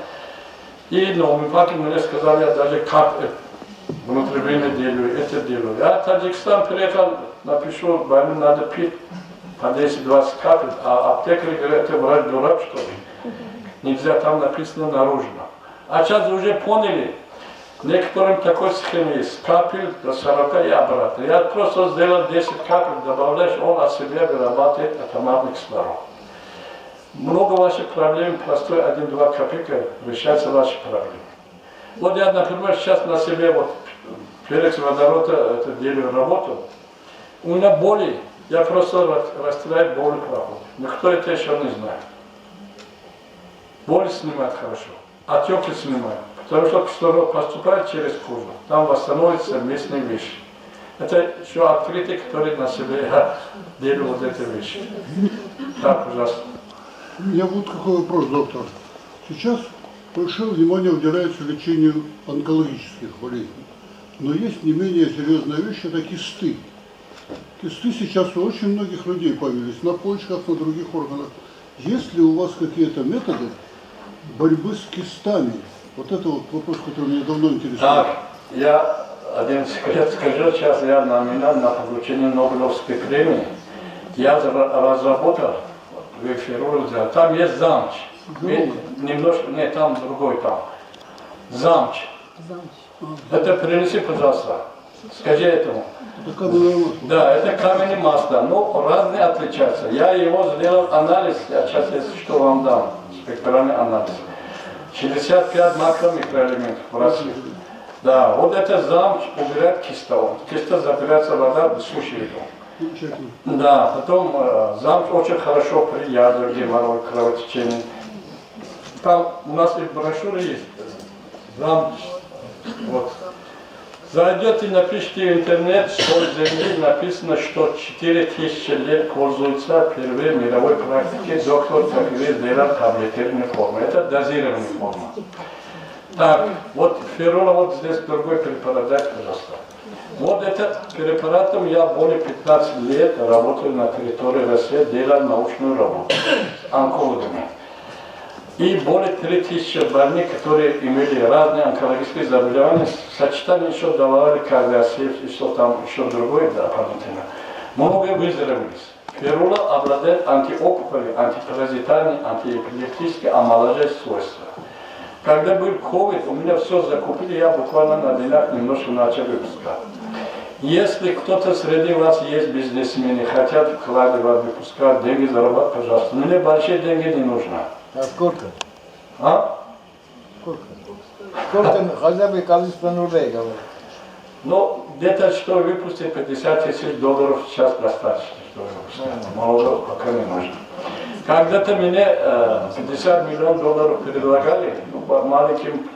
и на умывакину мне сказали, я даже как внутривенно делаю, это делаю. Я в Таджикистан приехал, напишу, больным надо пить по 10-20 капель, а аптекарь говорит, это врач дурак, что ли? Нельзя, там написано наружно. А сейчас уже поняли, некоторым такой схема есть, капель до 40 и обратно. Я просто сделал 10 капель, добавляешь, он от себя вырабатывает атомарный кислород. Много ваших проблем, простой 1-2 капелька решается ваши проблемы. Вот я, например, сейчас на себе вот перекс водорода это делаю работу. У меня боли, я просто растираю, боли проходит. Никто это еще не знает. Боли снимает хорошо, отеки снимает. Потому что кислород поступает через кожу, там восстановятся местные вещи. Это еще открытие, которые на себе я делаю вот эти вещи. Так, пожалуйста. У меня вот какой вопрос, доктор. Сейчас большое внимание уделяется лечению онкологических болезней. Но есть не менее серьезная вещь, это кисты. Кисты сейчас у очень многих людей появились, на почках, на других органах. Есть ли у вас какие-то методы борьбы с кистами? Вот это вот вопрос, который меня давно интересует. Так, я один секрет скажу, сейчас я номинал на получение Нобелевской премии. Я разработал в эфиру, там есть замч. Немножко, нет, там другой там. Замч. Это принеси, пожалуйста. Скажи этому. Это каменное масло. Да, это каменное масло, но разные отличаются. Я его сделал анализ, я сейчас если что вам дам, спектральный анализ. 65 макро-микроэлементов в России. Да, вот это замч убирает киста. Киста забирается вода, сушит его. Да, потом замч очень хорошо при ядре, геморрой, кровотечении. Там у нас и брошюры есть. Замч. Вот. Зайдете и напишите в интернет, что Земли написано, что 4000 лет пользуется первой мировой практикой доктор Таквир делал таблетированной формы. Это дозированная форма. Так, вот ферула, вот здесь другой препарат, дайте, пожалуйста. Вот этот препаратом я более 15 лет работаю на территории России, делал научную работу с онкологами. И более 3000 больных, которые имели разные онкологические заболевания, сочетание еще давали кардиосепс, еще там, еще другое дополнительно. Много выздоровелись. Ферула обладает антиопухолевыми, антипаразитарными, антиэпилептическими, омоложающими свойствами. Когда был COVID, у меня все закупили, я буквально на днях немножко начал выпускать. Если кто-то среди вас есть бизнесмены, хотят вкладывать, выпускать, деньги зарабатывать, пожалуйста. Мне большие деньги не нужно. А сколько? А? Сколько? Сколько хотя бы количество рублей, говорят? Ну, где-то что выпустить, $50 000 сейчас достаточно, что выпускать. Много пока не нужно. Когда-то мне $50 миллионов предлагали, ну, маленьким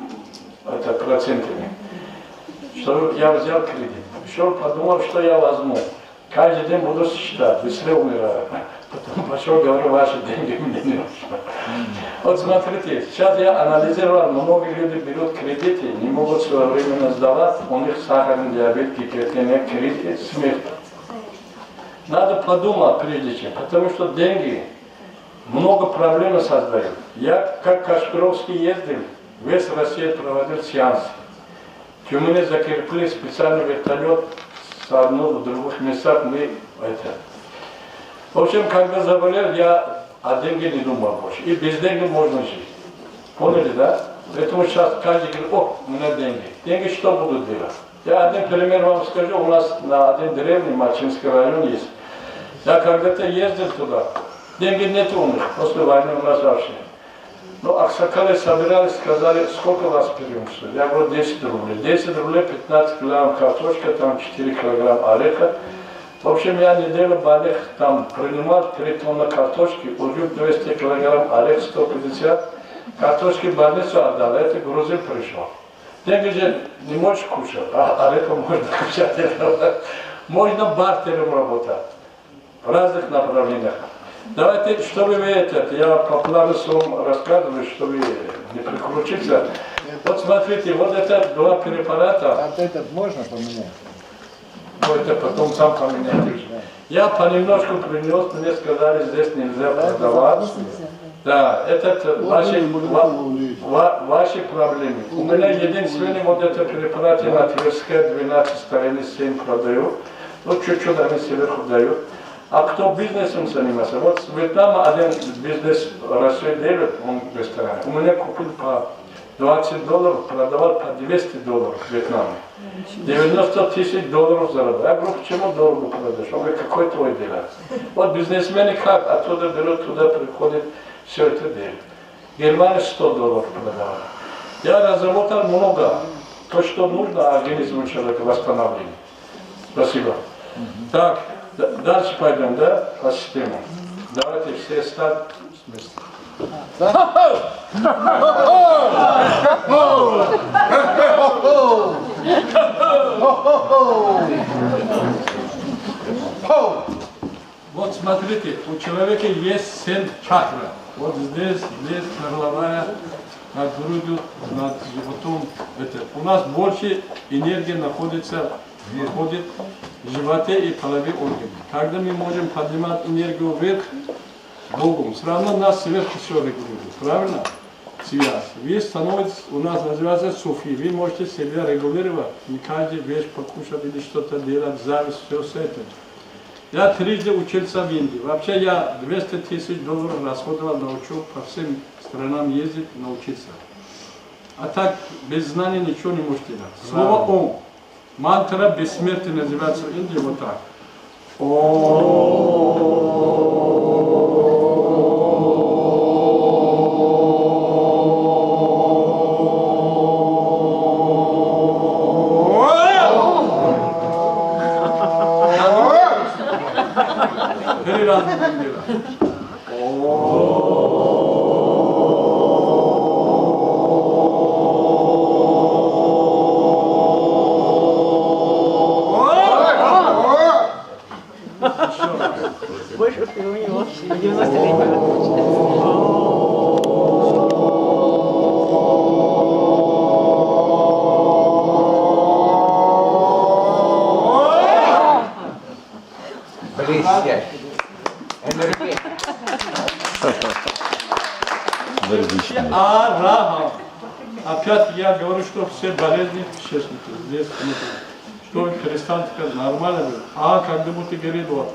процентами, что я взял кредит. Еще подумал, что я возьму. Каждый день буду считать, быстрее умираю. Потом пошел, говорю, ваши деньги мне не нужны. Вот смотрите, сейчас я анализировал, много людей берут кредиты, не могут своевременно сдавать, у них сахарный диабет, гипертония, кредит, смерть. Надо подумать прежде чем, потому что деньги много проблем создают. Я, как Кашпировский, ездил, весь Россию проводил сеансы. В Тюмени закрепили специальный вертолет с одного в других местах. В общем, когда заболел, я о деньги не думал больше. И без денег можно жить. Поняли, да? Поэтому сейчас каждый говорит, о, у меня деньги. Деньги что будут делать? Я один пример вам скажу. У нас на один деревне, Мачинский район есть. Я когда-то ездил туда. Деньги нет у них, после войны у нас вообще. Ну, аксакалы собирались, сказали, сколько вас переумствует? Я говорю, 10 рублей. 10 рублей, 15 килограмм картошка, там 4 килограмма ореха. В общем, я неделю больных там принимал 3 тонны картошки, уже 200 килограмм орех, 150. Картошки в больницу отдал, это грузин пришел. Деньги же не можешь кушать, а ореха можно кушать. Можно бартером работать в разных направлениях. Давайте, чтобы вы я по плану своему рассказываю, чтобы не прикрутиться. Вот смотрите, вот это два препарата. А этот можно поменять? Ну, это потом сам поменять. Я понемножку принес, мне сказали, здесь нельзя продавать. Да, это ваши проблемы. У меня единственный вот этот препарат, я на Тверская 12 стороны 7 продаю. Ну, чуть-чуть они сверху дают. А кто бизнесом занимается? Вот с Вьетнама один бизнес России делает, он в ресторане. У меня купил по $20, продавал по $200 в Вьетнаме. $90 000 заработал. Я говорю, почему дорого продаешь? Он говорит, какой твой дело? Вот бизнесмены как? Оттуда берут, туда приходят, все это делают. Германия $100 продавала. Я разработал много. То, что нужно организму человека, восстановление. Спасибо. Так. Дальше пойдем, да, по системе. Давайте все встать с места. Вот смотрите, у человека есть 7 чакр. Вот здесь, горловая, над грудью, над животом. У нас больше энергии находится выходит в животе и половые органы. Когда мы можем поднимать энергию вверх, Богом, все равно нас сверху все регулирует. Правильно? Связь. Вы становитесь, у нас называется суфи. Вы можете себя регулировать, не каждый вещь покушать или что-то делать, зависть, все с этим. Я трижды учился в Индии. Вообще я $200 000 расходовал на учебу, по всем странам ездить, научиться. А так, без знания ничего не можете делать. Слово «ом». Мантра бессмертия называется в Индии вот так. Больше у него 90-летний. Блестяще. Арахам. Опять я говорю, что все болезни исчезнут. Здесь что вы перестаньте сказать нормально. Как будто говорит вот.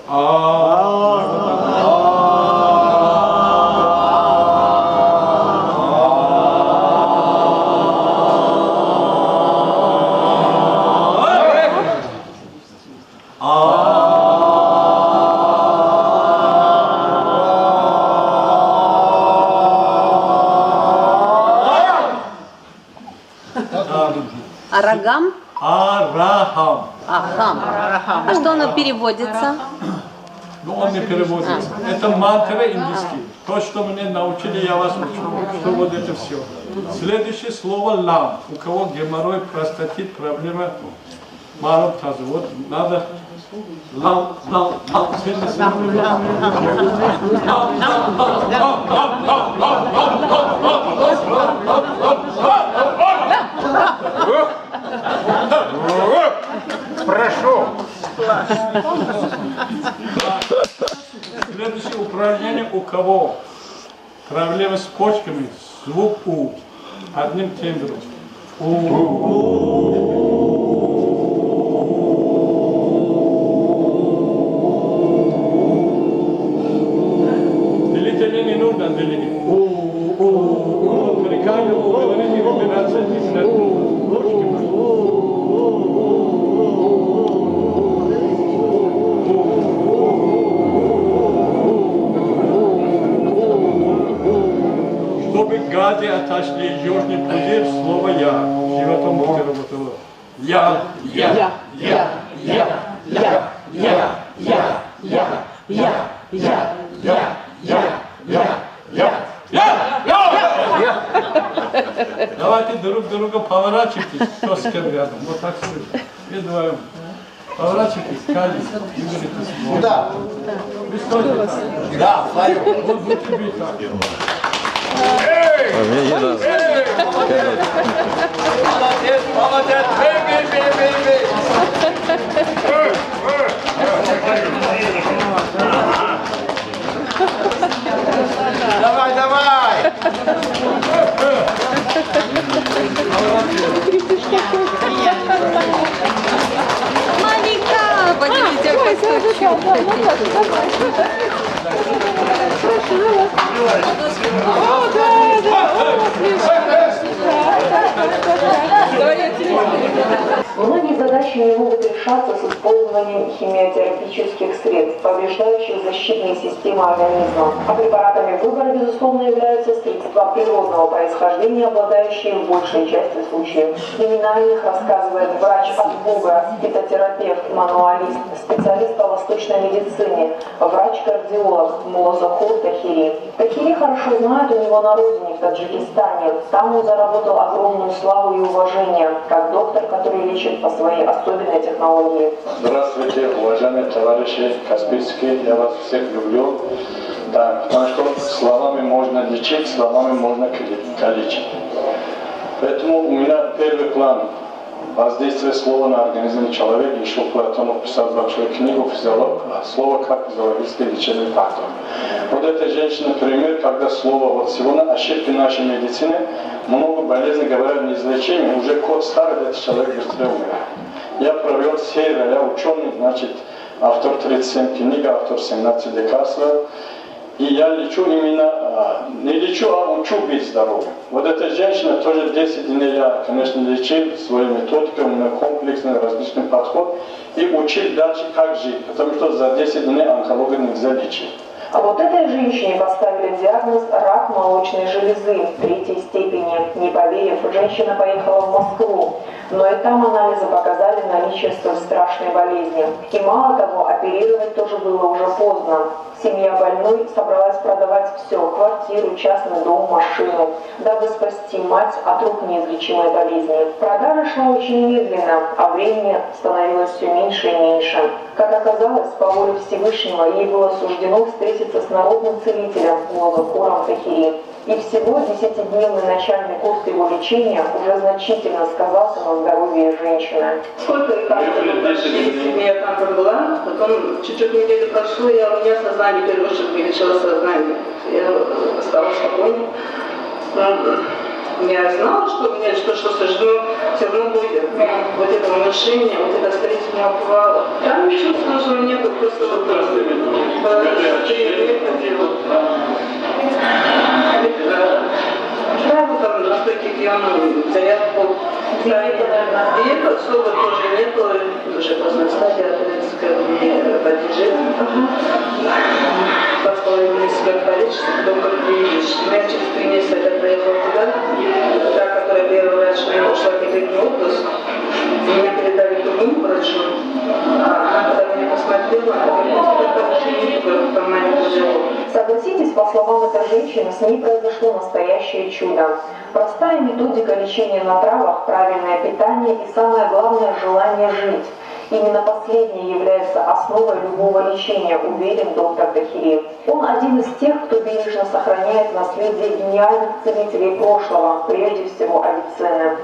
Арагам? Арахам. Ахам. А что оно переводится? Ну, он не переводится. Это мантра индийский. То, что мне научили, я вас учу. Что вот это все. Следующее слово лам. У кого геморрой, простатит, проблема малом тазу. Вот надо лам. Прошу. Следующее упражнение, у кого проблемы с почками, звук У, одним тембром. Делителей не нужно деление. При каждом уговорении выбираться почки. Чтобы гади отошли южный пузырь, слово «я». Животом будет работало. Я. Давайте друг друга поворачивайтесь, кто с кем рядом. Вот так слышно. И вдвоем. Поворачивайтесь, кались, и говорите слово. Куда? Вы стойте. Да, вдвоем. Вот будете бить так. Мне не надо. Молодец, бей. Давай. Маленькая, поднимите Многие задачи не могут решаться с использованием химиотерапевтических средств, повреждающих защитные системы организма. А препаратами выбора, безусловно, являются средства природного происхождения, обладающие в большей части случаев. Имена их рассказывает врач от Бога, фитотерапевт, мануалист, специалист по восточной медицине, врач-кардиолог Мулазахур Тахири. Тахири хорошо знает у него на родине, в Таджикистане. Там он заработал огромную славу и уважение, как доктор, который лечит по своей особенной технологии. Здравствуйте, уважаемые товарищи Каспийские, я вас всех люблю. Да, потому что словами можно лечить, словами можно калечить. Поэтому у меня первый план воздействие слова на организм человека. Еще Платонов писал большую книгу «Физиолог», слово как физиологический лечебный фактор. Вот эта женщина пример, когда слово, вот сегодня ошибки нашей медицины, много болезней говорят неизлечимы, уже код старый, этот человек быстрее умирает. Я провел серию, я ученый, значит, автор 37 книг, автор 17 лекарств. И я лечу именно, не лечу, а учу быть здоровым. Вот эта женщина тоже 10 дней я, конечно, лечил своей методикой, у меня комплексный, различный подход. И учил дальше, как жить, потому что за 10 дней онкологию нельзя лечить. А вот этой женщине поставили диагноз рак молочной железы 3-й степени. Не поверив, женщина поехала в Москву, но и там анализы показали наличие столь страшной болезни. И мало того, оперировать тоже было уже поздно. Семья больной собралась продавать все – квартиру, частный дом, машину, дабы спасти мать от рук неизлечимой болезни. Продажа шла очень медленно, а времени становилось все меньше и меньше. Как оказалось, по воле Всевышнего ей было суждено встретиться с народным целителем Муллахором Тахири. И всего 10-дневный начальный курс его лечения уже значительно сказался на здоровье женщины. Сколько и как я там пробыла, потом чуть-чуть неделю прошло, у меня сознание первый раз увеличило сознание. Я стала спокойнее. Я знала, что мне что суждено, все равно будет. Вот это улучшение, вот это встретить меня бывало. Там ничего сложного нету, просто вот правда, там настойки пьяную, зарядку. Диеты особо тоже нету, уже поздно стадия, поддержит. 2,5 месяца количество, потом как ты видишь. Я через 3 месяца, когда приехала туда, та, которая первый врач, она ушла в конкретный отпуск, меня передали к другому врачу, а она, когда меня посмотрела, она говорит, согласитесь, по словам этой женщины, с ней произошло настоящее чудо. Простая методика лечения на травах, правильное питание и, самое главное, желание жить. Именно последнее является основой любого лечения, уверен доктор Тахири. Он один из тех, кто бережно сохраняет наследие гениальных целителей прошлого, прежде всего Авиценны.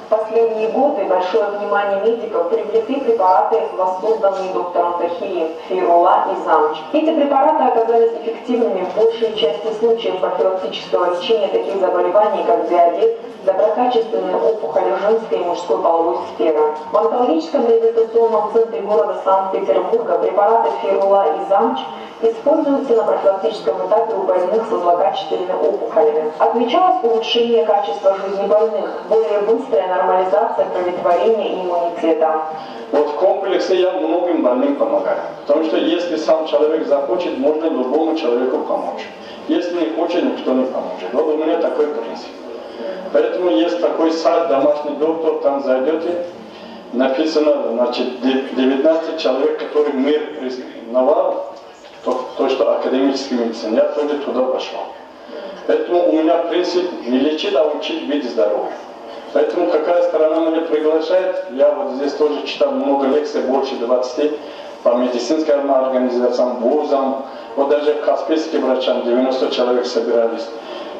В последние годы большое внимание медиков привлекли препараты, воссозданные доктором Тахири, Фейрула и Замч. Эти препараты оказались эффективными в большей части случаев профилактического лечения таких заболеваний, как диабет, доброкачественные опухоли женской и мужской половой сферы. В онкологическом реабилитационном центре города Санкт-Петербурга препараты Фейрула и Замч используются на профилактическом этапе у больных со злокачественными опухолями. Отмечалось улучшение качества жизни больных, более быстрая нормализация кроветворения и иммунитета. Вот в комплексе я многим больным помогаю. Потому что если сам человек захочет, можно любому человеку помочь. Если не хочет, никто не поможет. Вот у меня такой принцип. Поэтому есть такой сайт «Домашний доктор», там зайдете, написано, значит, 19 человек, которые мир признавал, то, что академический медицина, я тоже туда пошел. Поэтому у меня принцип не лечить, а учить быть здоровым. Поэтому какая страна меня приглашает, я вот здесь тоже читал много лекций, больше 20 по медицинским организациям, вузам, вот даже в Каспийских врачам 90 человек собирались.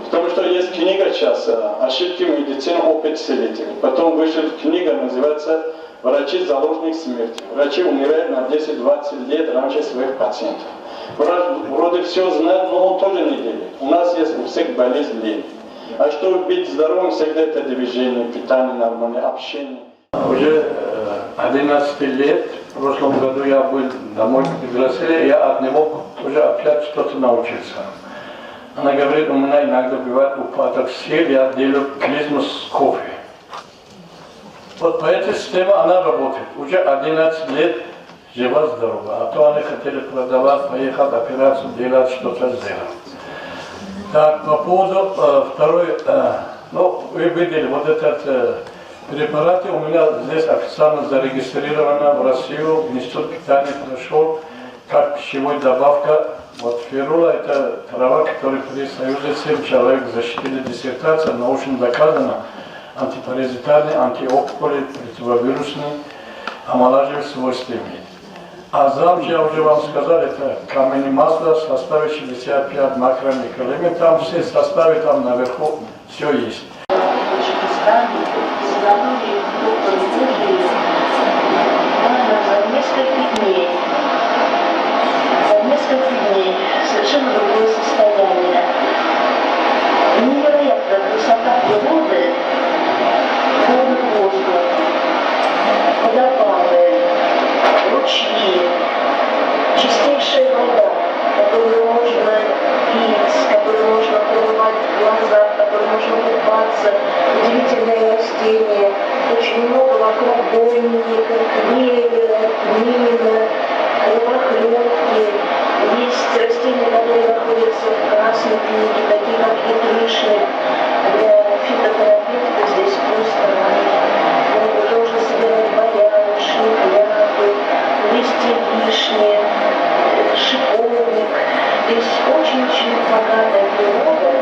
Потому что есть книга сейчас «Ошибки медицины. Опыт целителей». Потом вышла книга, называется «Врачи заложник смерти». Врачи умирают на 10-20 лет раньше своих пациентов. Врач вроде все знает, но он тоже не делает. У нас есть у всех болезнь лень. А чтобы быть здоровым, всегда это движение, питание, нормальное общение. Уже 11 лет, в прошлом году я был домой пригласили, я от него уже опять что-то научился. Она говорит, у меня иногда бывает упадок сил, я делаю клизму с кофе. Вот по этой системе она работает. Уже 11 лет жива-здорова. А то они хотели продавать, поехать, операцию делать, что-то сделать. Так, по поводу второй, ну, вы видели, вот этот препарат у меня здесь официально зарегистрировано в Россию, в институт питания прошел, как пищевая добавка. Вот ферула это трава, которая при Союзе 7 человек защитили диссертацию, научно доказано, антипаразитарный, антиокулы, противовирусный, омолаживает свойства имеет. А замч, я уже вам сказал, это камень масла в составе 65 макромикроэлементов, там все составы, там наверху все есть. Несколько дней совершенно другое состояние. Невероятная красота природы, горный воздух, водопады, ручьи, чистейшая вода, которую можно спать, глаза, в которых можно купаться, удивительные растения, очень много вокруг бойника, клевера, мина, кровохлебки. Есть растения, которые находятся в Красной книге, такие как ятвишник. Для фитотерапевта здесь просто рай. Можно собирать боярышник, ляпы, листья вишни, шиповник. Здесь очень-очень богатая природа,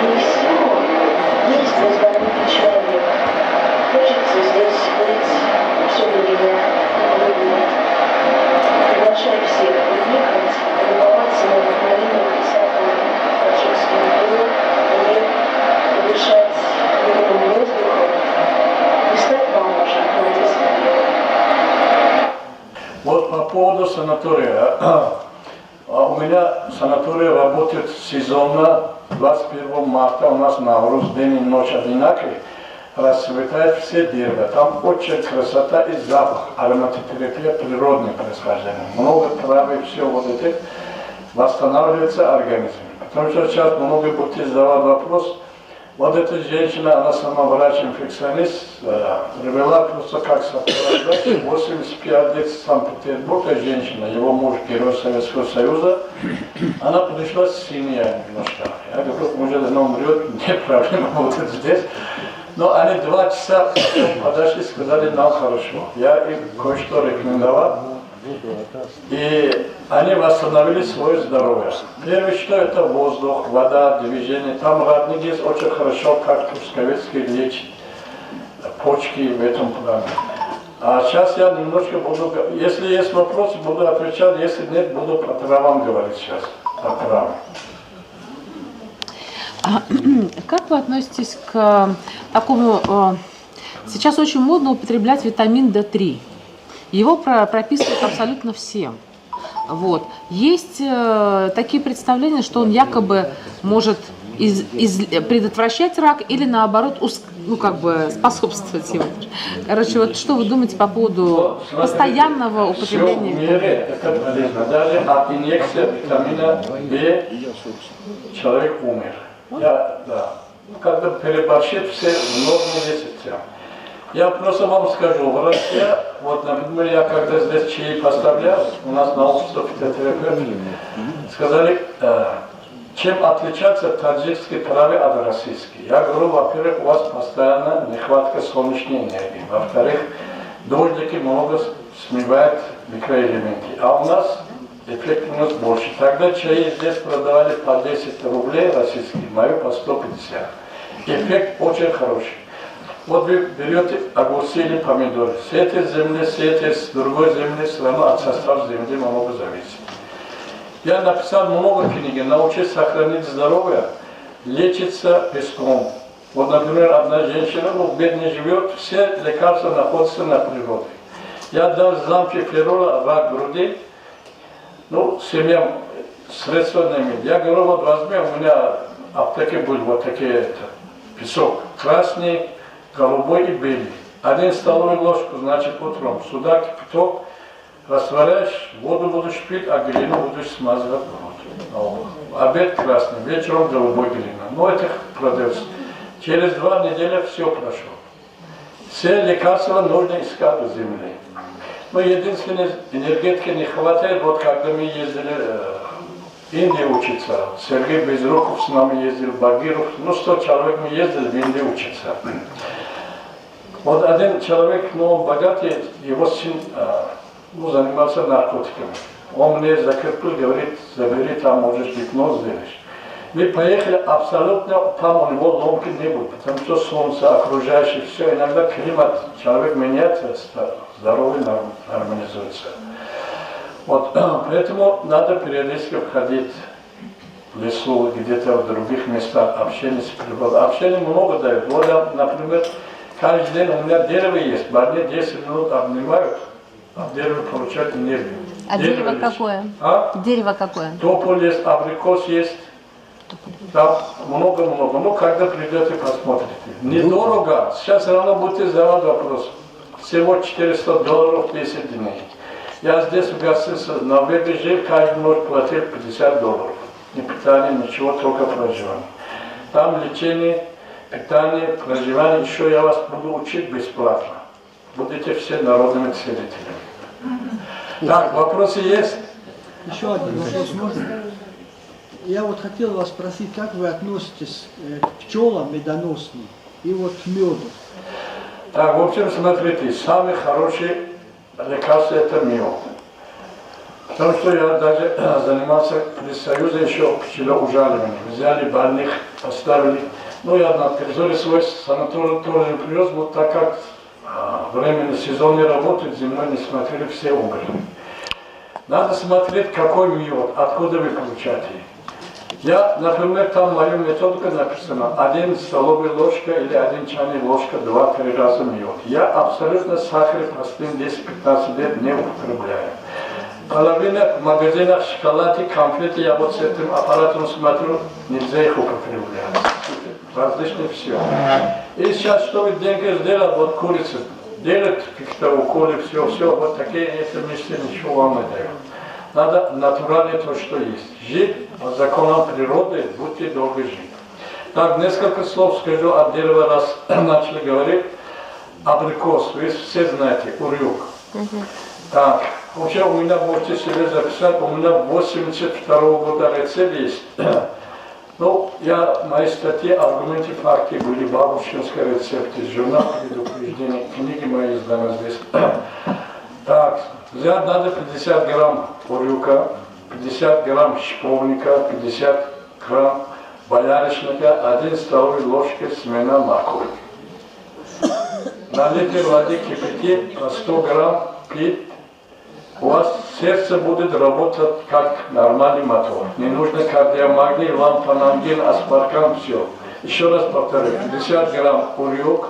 и все есть для здоровья человека. Хочется здесь быть все время. Приглашаю всех приехать, любоваться на вдохновение красоту Таджикским миром и дышать мирным воздухом. И стать поможет на эти Вот по поводу санатория. У меня санаторий работает сезонно. 21 марта у нас Навруз, день и ночь одинаковый. Расцветает все дерева. Там очень красота и запах, ароматотерапия, природное происхождение. Много травы, все вот это восстанавливается организм. Потому что сейчас много людей задавали вопрос. Вот эта женщина, она сама врач-инфекционист, привела просто как сопровождать 85 лет в Санкт-Петербурге женщина, его муж, герой Советского Союза, она пришла с семьей немножко. Я говорю, муж давно умрет, нет проблем, будет здесь. Но они 2 часа подошли, сказали, нам хорошо. Я им кое-что рекомендовал. И они восстановили свое здоровье. Первое, что это воздух, вода, движение. Там родник есть очень хорошо, как трусковецкий лечит почки в этом плане. А сейчас я немножко буду, если есть вопросы, буду отвечать, если нет, буду про травам говорить сейчас. О травах. Как вы относитесь к такому... Сейчас очень модно употреблять витамин D3. Его прописывают абсолютно всем. Вот. Есть такие представления, что он якобы может предотвращать рак или наоборот способствовать ему. Короче, вот что вы думаете по поводу постоянного употребления? Все в мире это полезно. Даже от инъекции витамина D человек умер. Когда переборщит, все в норме весят. Я просто вам скажу, в России, вот, например, я когда здесь чаи поставлял, у нас на общество фитотерапевтов, сказали, чем отличаются таджикские травы от российских. Я говорю, во-первых, у вас постоянно нехватка солнечной энергии, во-вторых, дождики много смывают микроэлементы, а у нас эффект у нас больше. Тогда чаи здесь продавали по 10 рублей российские, мою по 150. Эффект очень хороший. Вот вы берете огурцы или помидоры, с этой земли, с другой земли, все равно от состава земли много зависит. Я написал много книг, научить сохранить здоровье, лечиться песком. Вот, например, одна женщина, бедно живет, все лекарства находятся на природе. Я дал замки ферола, рак груди, семья средства не имеет. Я говорю, вот возьми, у меня в аптеке были вот такие песок, красный, голубой и белый. 1 столовую ложку, значит, утром сюда кипяток, растворяешь, воду будешь пить, а глину будешь смазывать в обед красный, вечером голубой глина. Это продается. Через 2 недели все прошло. Все лекарства нужно искать в земле. Единственное, энергетики не хватает. Вот когда мы ездили в Индию учиться, Сергей Безруков с нами ездил, Багиров, 100 человек мы ездили в Индию учиться. Вот один человек, он богатый, его сын занимался наркотиками. Он мне закрепил, говорит, забери, там можешь гипноз сделать. Мы поехали, абсолютно там у него ломки не было, потому что солнце, окружающее, все, иногда климат, человек меняется, здоровье нормализуется. Вот, поэтому надо периодически входить в лесу, где-то в других местах, общение с природой. Общение много дает. Вот, например, каждый день у меня дерево есть, больные 10 минут обнимают, а дерево получает энергию. А дерево какое? Дерево какое? Тополь есть, абрикос есть. Там много-много. Когда придете, посмотрите. Недорого. Сейчас все равно будете задавать вопрос. Всего $400 10 дней. Я здесь в гостинице в Норвегии жил, каждый ночь платил $50. Ни питания, ничего, только проживание. Там лечение, питание, проживание, еще я вас буду учить бесплатно. Будете все народными целителями. Так, вопросы есть? Еще один вопрос можно? Я вот хотел вас спросить, как вы относитесь к пчелам медоносным и вот к меду? Так, в общем, смотрите, самый хороший лекарство это мед. Потому что я даже занимался при Союзе еще пчелоужаливанием. Взяли больных, поставили. Ну, я на территории свой санаторий тоже привез, вот так как временно сезонные работы зимой не смотрели, все умерли. Надо смотреть, какой мед, откуда вы получаете. Я, например, там мою методику написано 1 столовая ложка или 1 чайная ложка 2-3 раза мед. Я абсолютно сахар последние 10-15 лет не употребляю. Половина в магазинах шоколаде, конфеты, я вот с этим аппаратом смотрю, нельзя их употреблять. Различные все. И сейчас, что вы деньги сделали, вот курица, делают какие-то уколы, все, вот такие, это вместе ничего вам не дают. Надо натурально то, что есть. Жить по законам природы, будьте долго жить. Так, несколько слов скажу от дерева, раз начали говорить. Абрикос, вы все знаете, урюк. Так, вообще у меня, можете себе записать, у меня 82 года рецепт есть. Ну, мои статьи, аргументы, факты были бабушкинские рецепты, журнал предупреждений, книги мои изданы здесь. Так, взять надо 50 грамм урюка, 50 грамм шиповника, 50 грамм боярышника, 1 столовая ложка семена моркови. Налейте воды, кипятить, по 100 грамм пить. У вас сердце будет работать как нормальный мотор. Не нужно кардиомагний, лампанангин, аспаркан, все. Еще раз повторю, 50 грамм урюк,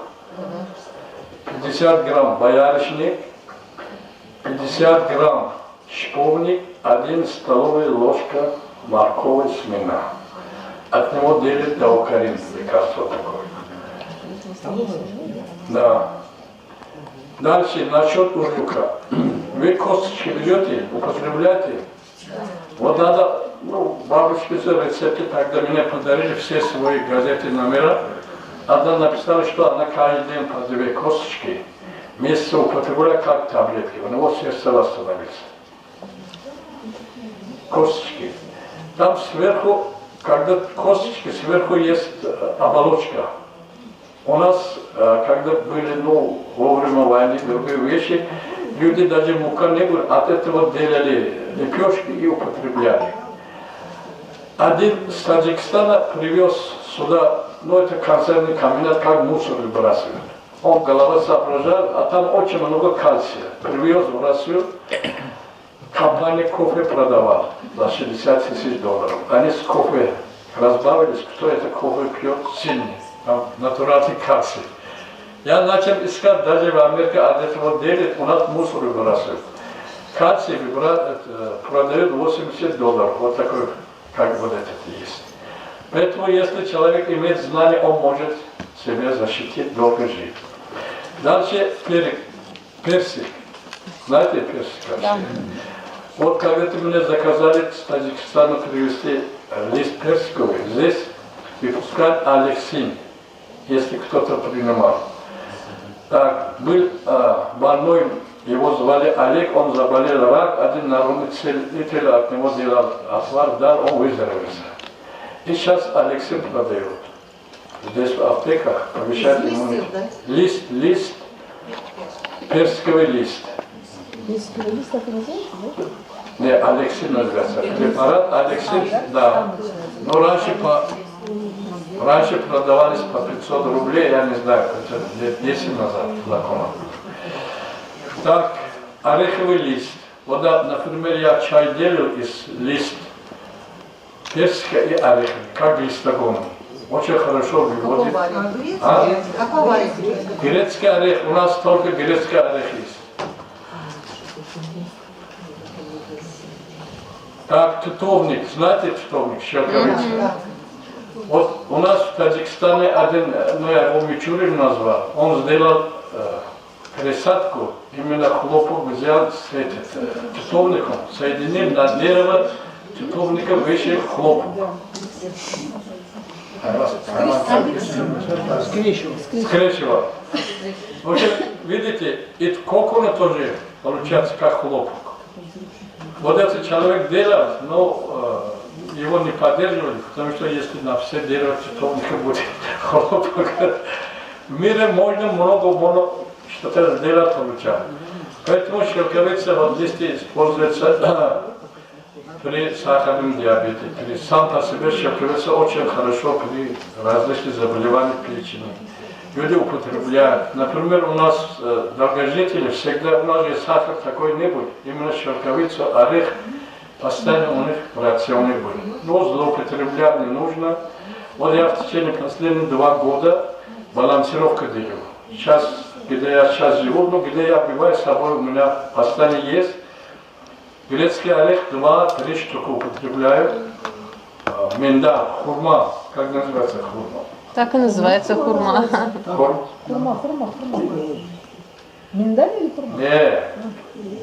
50 грамм боярышник, 50 грамм шиповник, 1 столовая ложка моркови семена. От него делит даукарин, лекарство такое. Да. Дальше, насчет урюка. Вы косточки берете, употребляете. Вот надо, бабушки за рецепты тогда мне подарили все свои газеты, номера. Одна написала, что она каждый день по 2 косточки месяца употребляет как таблетки. У него сердце восстановится. Косточки. Там сверху, когда косточки, сверху есть оболочка. У нас, когда были, вовремя войны, другие вещи, люди даже мука не было, от этого делали лепешки и употребляли. Один с Таджикистана привез сюда, это консервный комбинат, как мусор выбрасывают. Он голова соображал, а там очень много кальция. Привез в Россию, компания кофе продавала за $60 000. Они с кофе разбавились, кто это кофе пьет, сильный. Там натуральный кальций. Я начал искать, даже в Америке от этого делит, у нас мусор выбрасывают. Кальций продают $80, вот такой, как вот этот есть. Поэтому, если человек имеет знания, он может себя защитить, долго жить. Дальше персик. Знаете персик? Да. Вот когда-то мне заказали с Таджикистана привезти лист персиковый, здесь выпускают алексин, если кто-то принимал. Так, был больной, его звали Олег, он заболел рак, один народный целитель от него делал отвар, дал, он выздоровился. И сейчас алексин продают. Здесь в аптеках повышает иммунитет. Лист, персиковый лист. Персиковый лист так и называется, да? Не, алексин называется. Препарат алексин, да. Но раньше продавались по 500 рублей, я не знаю, это лет 10 назад знакомо. Так, ореховый лист. Вот, например, я чай делаю из лист персика и ореха, как глистогон. Очень хорошо выводит. Какого ореха? Грецкий орех, у нас только грецкий орех есть. Так, тутовник, знаете тутовник, шелковица? Вот у нас в Таджикистане один, я его Мичурин назвал, он сделал пересадку, именно хлопок взял с тутовником, соединил на дерево тутовника выше хлопок. Скрещивал. В общем, видите, и кокона тоже получается как хлопок. Вот этот человек делал, но его не поддерживали, потому что если на все делать, то не будет хлопок. В мире можно много что-то сделать, получать. Поэтому шелковица вот здесь используется при сахарном диабете. При сам по себе шелковица очень хорошо при различных заболеваниях печени. Люди употребляют. Например, у нас долгожители всегда, у нас же сахар такой не будет. Именно шелковица, орех, постоянно у них в рационе будет. Но злоупотреблять не нужно. Вот я в течение последних 2 года балансировку делаю. Сейчас, где я сейчас живу, но где я бываю с собой, у меня постоянно есть. Грецкий орех 2-3 штуки употребляю. Миндаль, хурма. Как называется хурма? Так и называется хурма. Хурма. Миндаль или хурма? Не,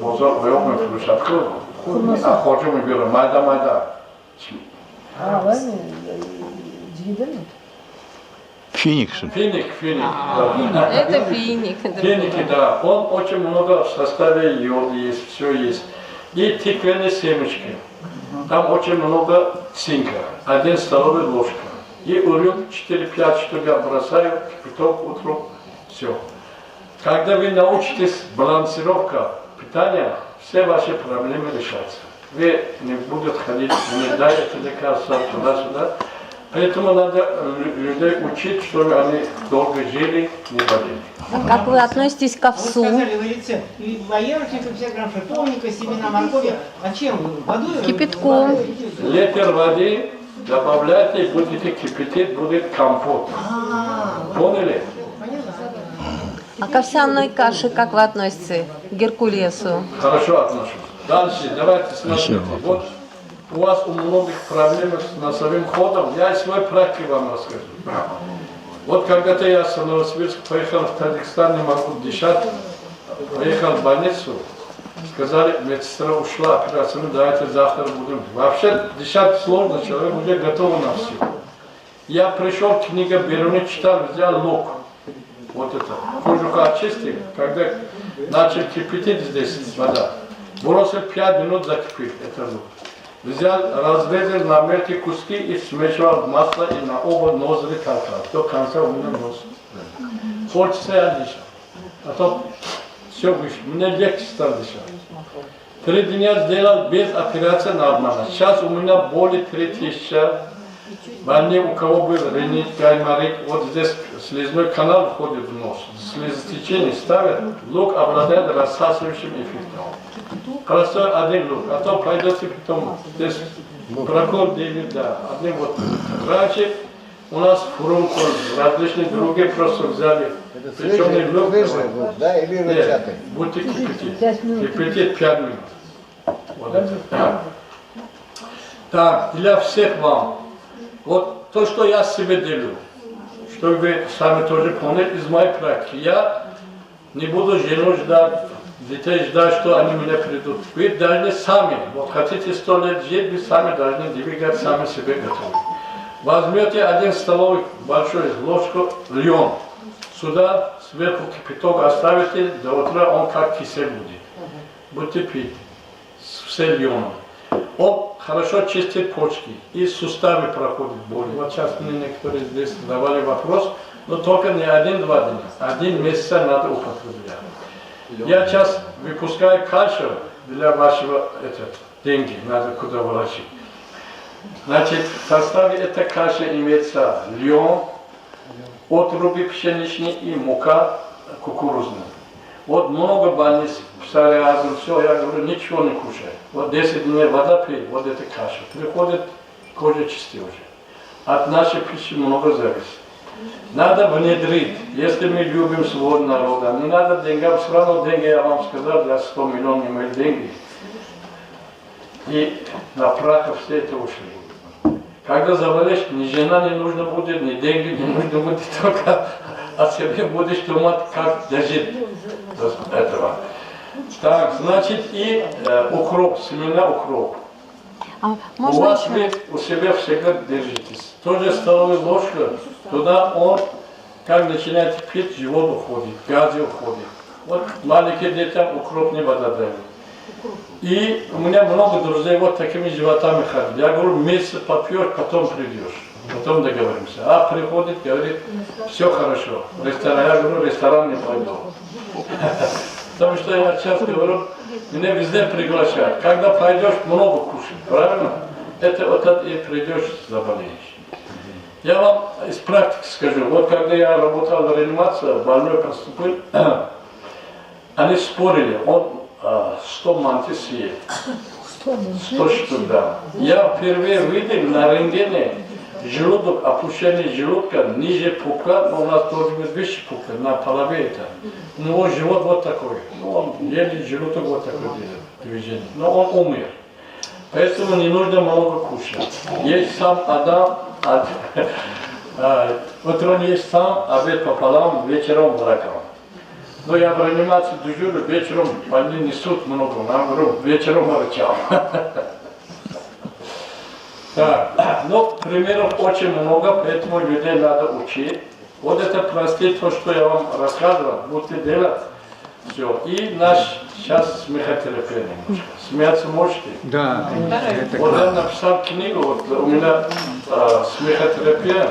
бозор веоме фрушатку. А хочем мы берем майда. Ладно, дивиденды. Финик. Финик. Это финик. Финики, да. Он очень много в составе йода есть, все есть. И тыквенные семечки. Там очень много цинка. 1 столовая ложка. И урюк 4-5 штук я бросаю, кипяток утром, все. Когда вы научитесь балансировка питания, все ваши проблемы решатся. Вы не будете ходить, не дайте лекарства туда-сюда. Поэтому надо людей учить, чтобы они долго жили, не болели. Как вы относитесь к овсу? Сказали вы рецепт. И боярышника, 50 грамм шиповника, семена моркови. А чем вы? Водой? Кипятком. Литр воды добавляйте, будете кипятить, будет компот. Поняли? А к овсяной каше как вы относитесь? К геркулесу? Хорошо отношусь. Дальше, давайте смотрите. Вот у вас у многих проблем с носовым ходом. Я свой практик вам расскажу. Вот когда-то я с Новосибирска поехал в Таджикистан, не могу дышать. Поехал в больницу. Сказали, медсестра ушла, операцию, давайте завтра будем. Вообще дышать сложно, человек уже готов на все. Я пришел, книга Беруни читал, взял лук. Вот это. Кожуха очистил. Когда начал кипятить здесь вода, бросил 5 минут закипит это лук. Взял, разрезал на мелкие куски и смешивал масло и на оба ноздри толкал. До конца у меня нос. Хочется я дышать. А то все выше. Мне легче стало дышать. 3 дня сделал без операции нормально. Сейчас у меня более 3000. Больные, у кого был ринит, гайморит, вот здесь слезной канал входит в нос. Слезотечение ставят, лук обладает рассасывающим эффектом. Простой 1 лук, а то пойдете потом здесь прокол делить, да. Одним вот. Раньше у нас фурункул, различные другие просто взяли. Причем лук, да, или рычатый? Будете кипятить. Кипятить 5 минут. Вот это. Так, для всех вам. Вот то, что я себе делаю, чтобы вы сами тоже поняли из моей практики. Я не буду жену ждать, детей ждать, что они меня придут. Вы должны сами, вот хотите 100 лет жить, вы сами должны двигать, сами себе готовить. Возьмете 1 столовый большой ложку льон. Сюда сверху кипяток оставите, до утра он как кисель будет. Будете пить с льоном. Он хорошо чистит почки и суставы проходят боль. Вот сейчас мне некоторые здесь задавали вопрос, но только не 1-2 дня. 1 месяц надо употреблять. Я сейчас выпускаю кашу для вашего деньги, надо куда вложить. Значит, в составе этой каши имеется льон, отруби пшеничные и мука кукурузная. Вот много больниц, псориазм, все, я говорю, ничего не кушай. Вот 10 дней вода пей, вот эта каша. Приходит, кожа чистее уже. От нашей пищи много зависит. Надо внедрить, если мы любим свой народ. Не надо деньгам, все равно деньги, я вам сказал, для 100 миллионов мои деньги. И на прах все это ушли. Когда заболеешь, ни жена не нужна будет, ни деньги не нужно будет, только о себе будешь думать, как дожить до этого. Так, значит, и укроп, семена укроп. А У можно вас еще? вы у себя всегда держитесь. Тоже столовая ложка, туда он, как начинает пить, живот уходит, газы уходит. Вот маленьким детям укроп не вода дают. И у меня много друзей вот такими животами ходят. Я говорю, месяц попьешь, потом придешь. Потом договоримся. А приходит, говорит, все хорошо. Ресторан, я говорю, ресторан не пойду. Потому что я часто говорю, меня везде приглашают. Когда пойдешь, много кушать, правильно? Это вот это и придешь, заболеешь. Я вам из практики скажу. Вот когда я работал в реанимации, больной поступил, они спорили, он 100 мантий съест. 100 штук, да. Я впервые видел на рентгене желудок, опущение желудка ниже пупка, но у нас должен быть выше пупка, на полове это. У него живот вот такой. Он еле желудок вот такой делает, движение. Но он умер. Поэтому не нужно много кушать. Есть сам Адам, утром есть сам, обед пополам, вечером молоком. Но я в реанимации дежурю, вечером они несут много, я говорю, вечером молчал. Так, ну, примеров очень много, поэтому людей надо учить. Вот это простые, то, что я вам рассказывал, будете делать. Все. И наш сейчас смехотерапия немножко. Смеяться можете? Да. Вот я написал книгу, вот у меня смехотерапия,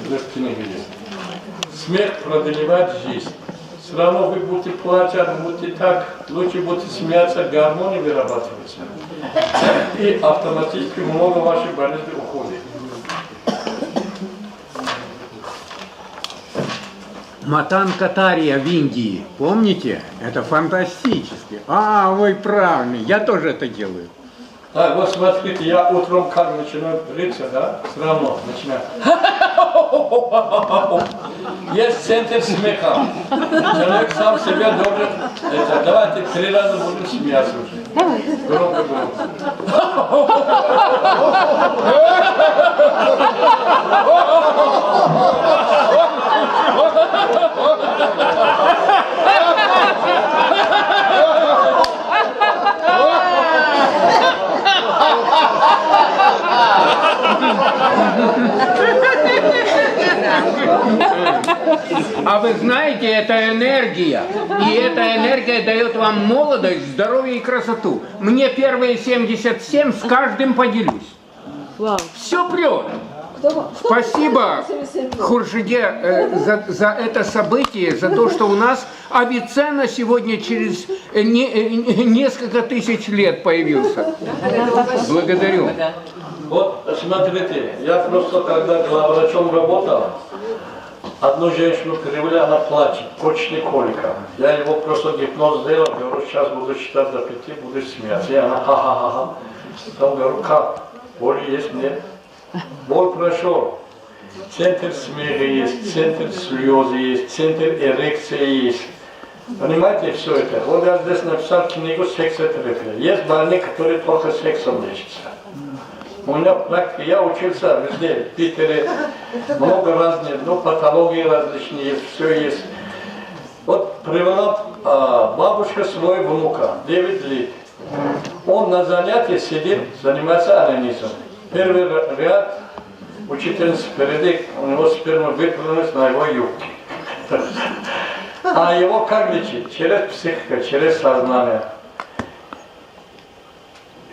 в книге есть. Смех продлевает жизнь. Все равно вы будете плачать, будете так, лучше будете смеяться, гармония вырабатывается. И автоматически много ваших болезней уходит. Матан Катария в Индии, помните? Это фантастически. А, вы правильно, я тоже это делаю. Так, вот смотрите, я утром как начинаю бриться, да, все равно начинаю. Есть центр смеха. Человек сам себя должен, это, давайте 3 раза будем смеяться уже. Громко. А вы знаете, это энергия. И эта энергия дает вам молодость, здоровье и красоту. Мне первые 77, с каждым поделюсь. Все прет. Спасибо Хуршиде за это событие, за то, что у нас Авиценна сегодня через несколько тысяч лет появился. Благодарю. Вот смотрите, я просто когда главврачом работал, одну женщину привели, она плачет, почечная колика. Я его просто гипноз сделал, говорю, сейчас буду считать до 5, буду смеяться. И она ха-ха-ха. Потом говорю, как? Боли есть? Нет. Боль прошел. Центр смеха есть, центр слезы есть, центр эрекции есть. Понимаете, все это? Вот я здесь написал книгу «Сексотерапия». Есть больные, которые только сексом лечатся. У меня практика, я учился везде, в Питере, много разных, ну, патологии различные есть, все есть. Вот привела бабушка своего внука, 9 лет. Он на занятии сидит, занимается анализом. Первый ряд, учительница впереди, у него сперма выплюнулась на его юбке. А его как лечить? Через психику, через сознание.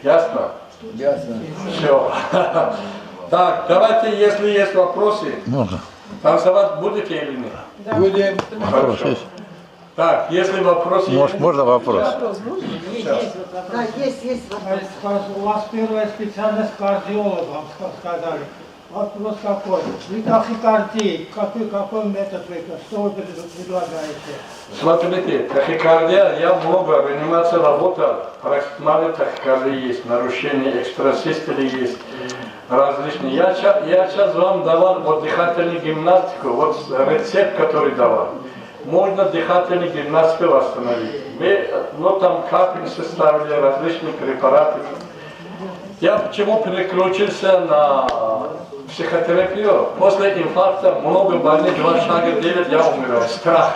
Ясно? Ясно. Все. Так, давайте, если есть вопросы, танцевать будете или нет? Да. Будем. Хорошо. Так, если вопросы есть... Можно вопрос? Да, есть вопрос. У вас первая специальность кардиолог, вам сказали. Вопрос какой? Вы тахикардия, какой метод вы, что вы предлагаете? Смотрите, тахикардия, я много в реанимации работал, практически тахикардия есть, нарушения экстрасистолы есть, различные. Я сейчас вам давал вот дыхательную гимнастику, вот рецепт, который давал. Можно дыхательную гимнастику восстановить. Мы, ну там капельницы ставили, различные препараты. Я почему переключился на психотерапию? После инфаркта много больных, 2 шага 9, я умираю. Страх.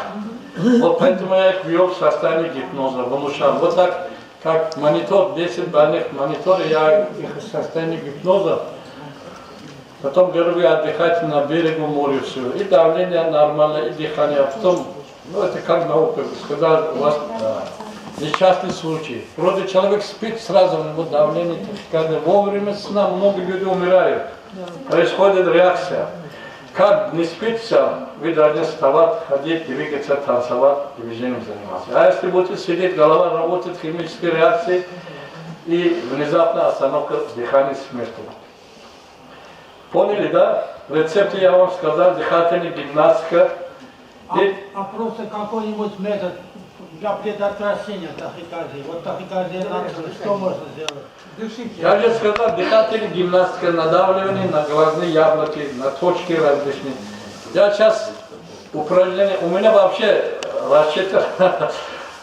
Вот поэтому я их ввел в состояние гипноза, внушал. Вот так как монитор, 10 больных мониторы, я их в состоянии гипноза. Потом говорю, вы отдыхайте на берегу моря, все. И давление нормальное, и дыхание. А потом, ну это как наука, сказал, у вас несчастный случай. Вроде человек спит, сразу у него давление, когда вовремя сна много людей умирают. Происходит реакция. Как не спится, вы должны вставать, ходить, двигаться, танцевать, движением заниматься. А если будете сидеть, голова работает, химические реакции, и внезапно остановка дыхания смерти. Поняли, да? Рецепты я вам сказал, дыхательная гимнастика. А просто какой-нибудь метод для предотвращения тахикардии? Вот тахикардия начала, что можно сделать? Дышите. Я же сказал, дыхательная гимнастика, надавливание на глазные яблоки, на точки различные. Я сейчас упражнение, у меня вообще рассчитано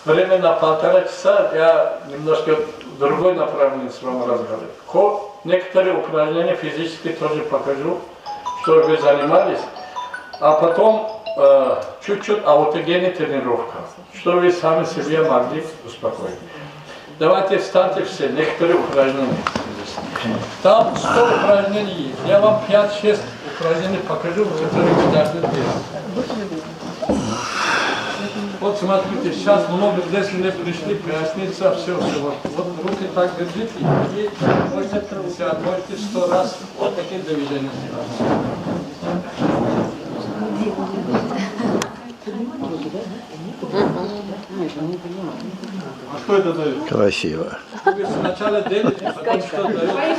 время на 1,5 часа, я немножко другой направление с вами разговариваю. Некоторые упражнения физически тоже покажу, что вы занимались, а потом чуть-чуть аутогенная тренировка, что вы сами себе могли успокоить. Давайте встаньте все, некоторые упражнения. Там 100 упражнений есть. Я вам 5-6 упражнений покажу, которые вы должны делать. Вот смотрите, сейчас много здесь мне пришли, поясница, все. Вот руки так держите, и можете 50, можете 100 раз вот такие движения делать. А что это дает? Красиво. Вы сначала делите, потом что дает,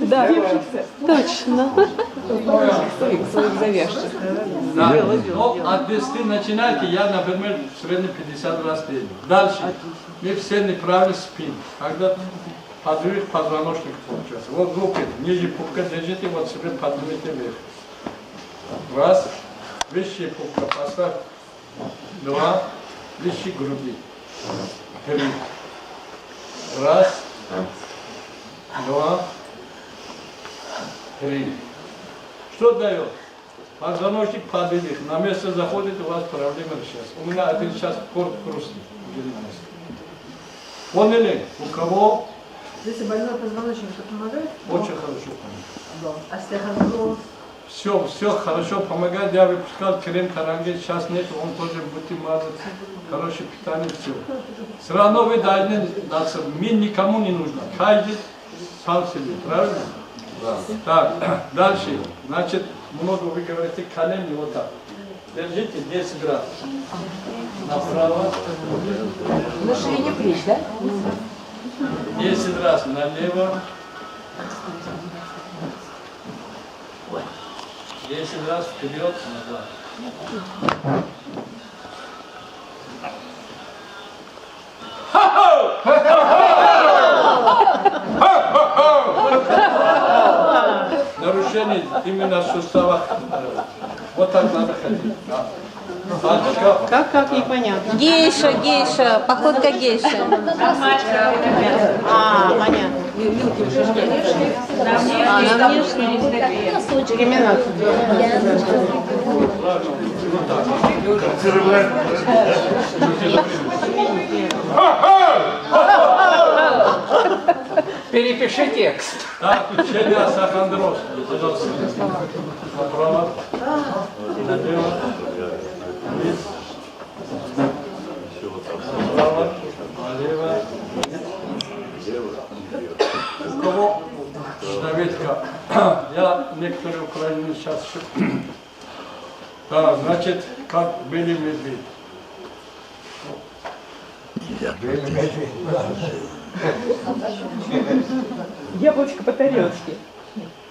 Да, точно. Своих завязчик. Да, но от 10 начинайте, я, например, в среднем 50 раз делаю. Дальше, мы все неправильно спим. Когда подвиг позвоночник получается. Вот руки, ниже пупка держите, вот себе поднимите вверх. Раз, выше пупка поставь. 2, выше груди. 3. Раз, 2, 3. Что дает? Позвоночник подвиг. На место заходит, у вас проблема решается. У меня один сейчас корт хрустит. Поняли? У кого? Если больной позвоночник, что помогает? Очень хорошо помогает. Остеохондроз. Все хорошо помогает. Я выпускал крем Каранге, сейчас нет, он тоже будете мазать. Хорошее питание, все. Все равно вы должны даться. Мне никому не нужно. Каждый сам себе, правильно? Да. Так, дальше. Значит, много вы говорите, колени вот так. Держите 10 градусов. Направо. На ширине плеч, да? 10 раз налево. 10 раз вперед, назад. Нарушение именно в суставах. Вот так надо ходить. Как непонятно. Гейша, походка гейша. А, понятно. А, на внешний. Терминацию. Перепиши текст. Так, учение остеохондроз. Направо, налево, вниз. Направо, налево. У кого щитовидка? Я некоторые упражнения сейчас. Да, значит, как были медведь. Яблочко по тарелочке.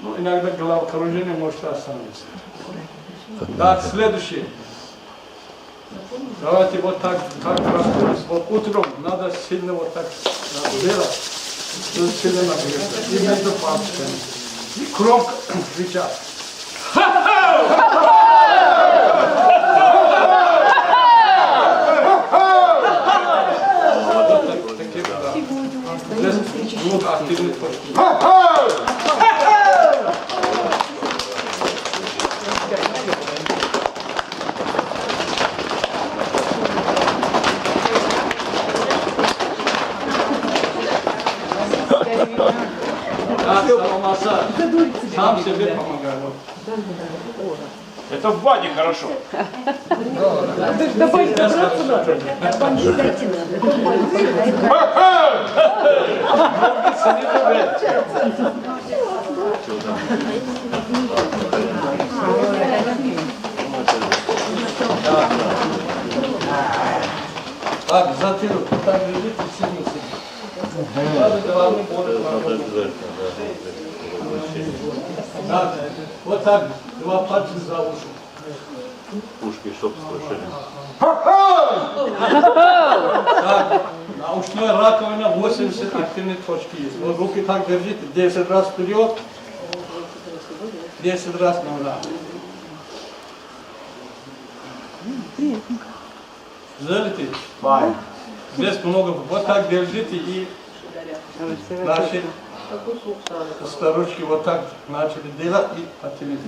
Ну, иногда головокружение может остановиться. Так, следующий. Давайте вот так, как расходимся. Вот утром надо сильно вот так делать, чтобы сильно нагреться. И между пальцами. И громко кричать. Здесь много активных точек. самомассаж. Сам себе помогай. Вот. Это в бане хорошо. Так, затылок, так лежите, сидите. Так, вот так, два пальца за уши. Ушки, чтоб слышали. Так, на ушной раковине 80 активные точки есть. Вот руки так держите, 10 раз вперед, 10 раз назад. Залетите? Здесь много. Вот так держите и наши старушки вот так начали делать и потяните.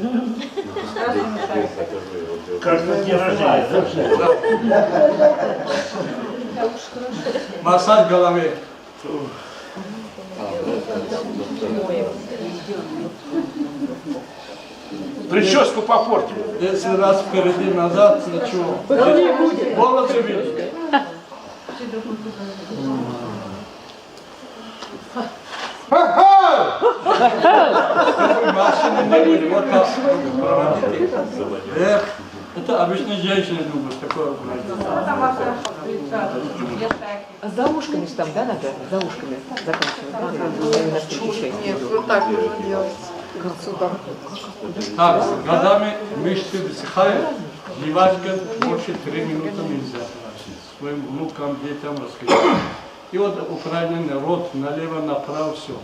Как на день рождения. Массаж головы. Прическу попортили. 10 раз впереди, назад, ничего. Волосы видите. Машины не были, вот так проводите. Это обычно женщины любят такое. За ушками же там, да, надо? За ушками заканчивать. Нет, вот так нужно делать. Сюда. Так, с годами мышцы высыхают, жвачка больше 3 минуты нельзя. Своим внукам, детям рассказать. И вот упражнение, рот налево, направо, все.